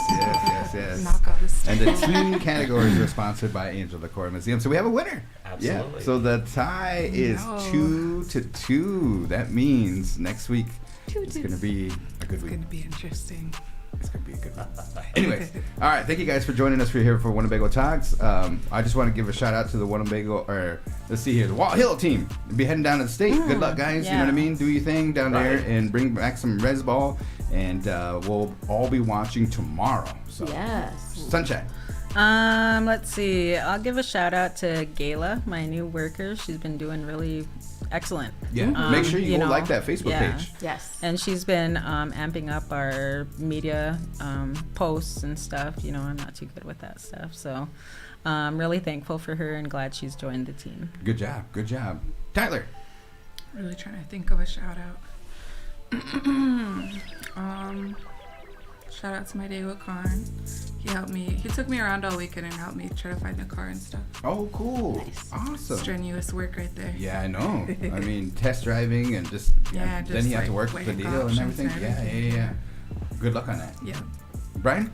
Knock all this And the team categories are sponsored by Angel Decor Museum. So we have a winner. Absolutely. Yeah. So the tie is 2-2. That means next week it's going to be a good week. It's going to be interesting. It's going to be a good one. Anyways, all right. Thank you guys for joining us here for Winnebago Talks. I just want to give a shout out to the the Wall Hill team. Be heading down to the state. Good luck, guys. Yeah. You know what I mean? Do your thing down there and bring back some res ball. And we'll all be watching tomorrow. So Yes. Sunshine. Let's see. I'll give a shout out to Gayla, my new worker. She's been doing really excellent. Yeah, make sure you go like that Facebook page. Yes. And she's been amping up our media posts and stuff. You know, I'm not too good with that stuff. So I'm really thankful for her and glad she's joined the team. Good job. Good job. Tyler. Really trying to think of a shout out. Shout out to my Dago Khan. He helped me. He took me around all weekend and helped me try to find the car and stuff. Oh, cool. Nice. Awesome. Strenuous work right there. Yeah, I know. I mean, test driving and just, Yeah, then just you have to work like with the weighing deal and options everything. and Yeah. Good luck on that. Yeah. Brian?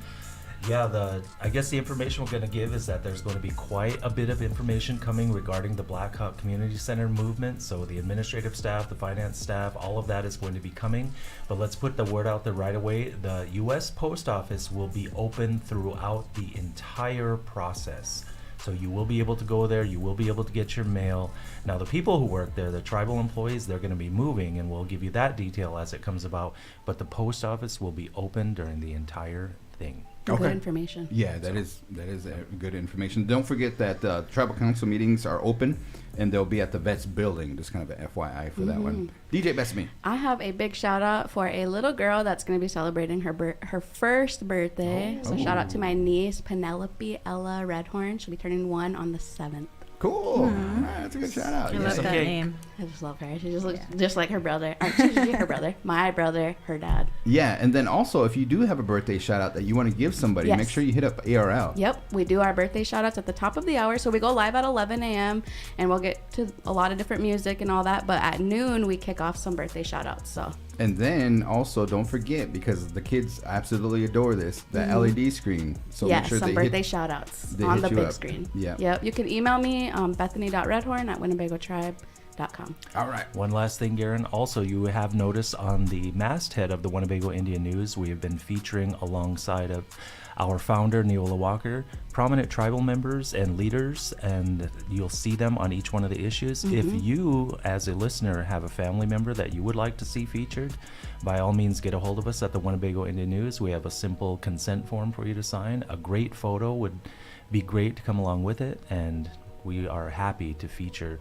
Yeah, I guess the information we're going to give is that there's going to be quite a bit of information coming regarding the Black Hawk Community Center movement. So the administrative staff, the finance staff, all of that is going to be coming. But let's put the word out there right away. The U.S. Post Office will be open throughout the entire process. So you will be able to go there, you will be able to get your mail. Now the people who work there, the tribal employees, they're going to be moving, and we'll give you that detail as it comes about. But the post office will be open during the entire thing. Good information. Yeah, that is good information. Don't forget that tribal council meetings are open, and they'll be at the Vets building. Just kind of an FYI for that one. DJ Bethany. I have a big shout out for a little girl that's going to be celebrating her first birthday. So shout out to my niece Penelope Ella Redhorn. She'll be turning 1 on the 7th. Cool. That's a good shout out. I love that name. I just love her. She just looks just like her brother. Her brother. My brother. Her dad. Yeah, and then also if you do have a birthday shout out that you want to give somebody, make sure you hit up ARL. Yep, we do our birthday shout outs at the top of the hour. So we go live at 11 a.m. and we'll get to a lot of different music and all that. But at noon, we kick off some birthday shout outs. So. And then also don't forget, because the kids absolutely adore this, the LED screen. So make sure some birthday shout outs on the big screen. Yep. You can email me, Bethany.Redhorn@WinnebagoTribe.com. All right. One last thing, Garan. Also, you have noticed on the masthead of the Winnebago Indian News, we have been featuring alongside of our founder, Neola Walker, prominent tribal members and leaders, and you'll see them on each one of the issues. If you, as a listener, have a family member that you would like to see featured, by all means get a hold of us at the Winnebago Indian News. We have a simple consent form for you to sign. A great photo would be great to come along with it, and we are happy to feature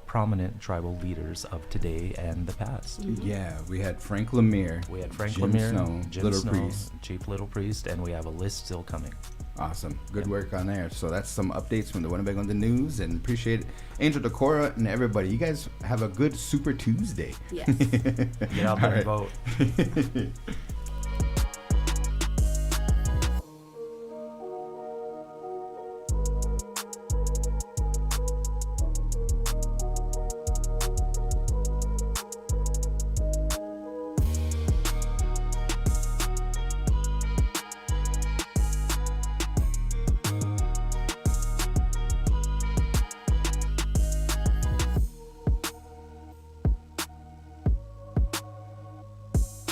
prominent tribal leaders of today and the past. Yeah, we had Frank Lemire. We had Frank Jim Lemire, Snow, Jim Little Snow, Priest. Chief Little Priest, and we have a list still coming. Awesome. Good work on there. So that's some updates from the Winnebago on the News, and appreciate it. Angel Decora and everybody. You guys have a good Super Tuesday. Yes. Get out there and vote.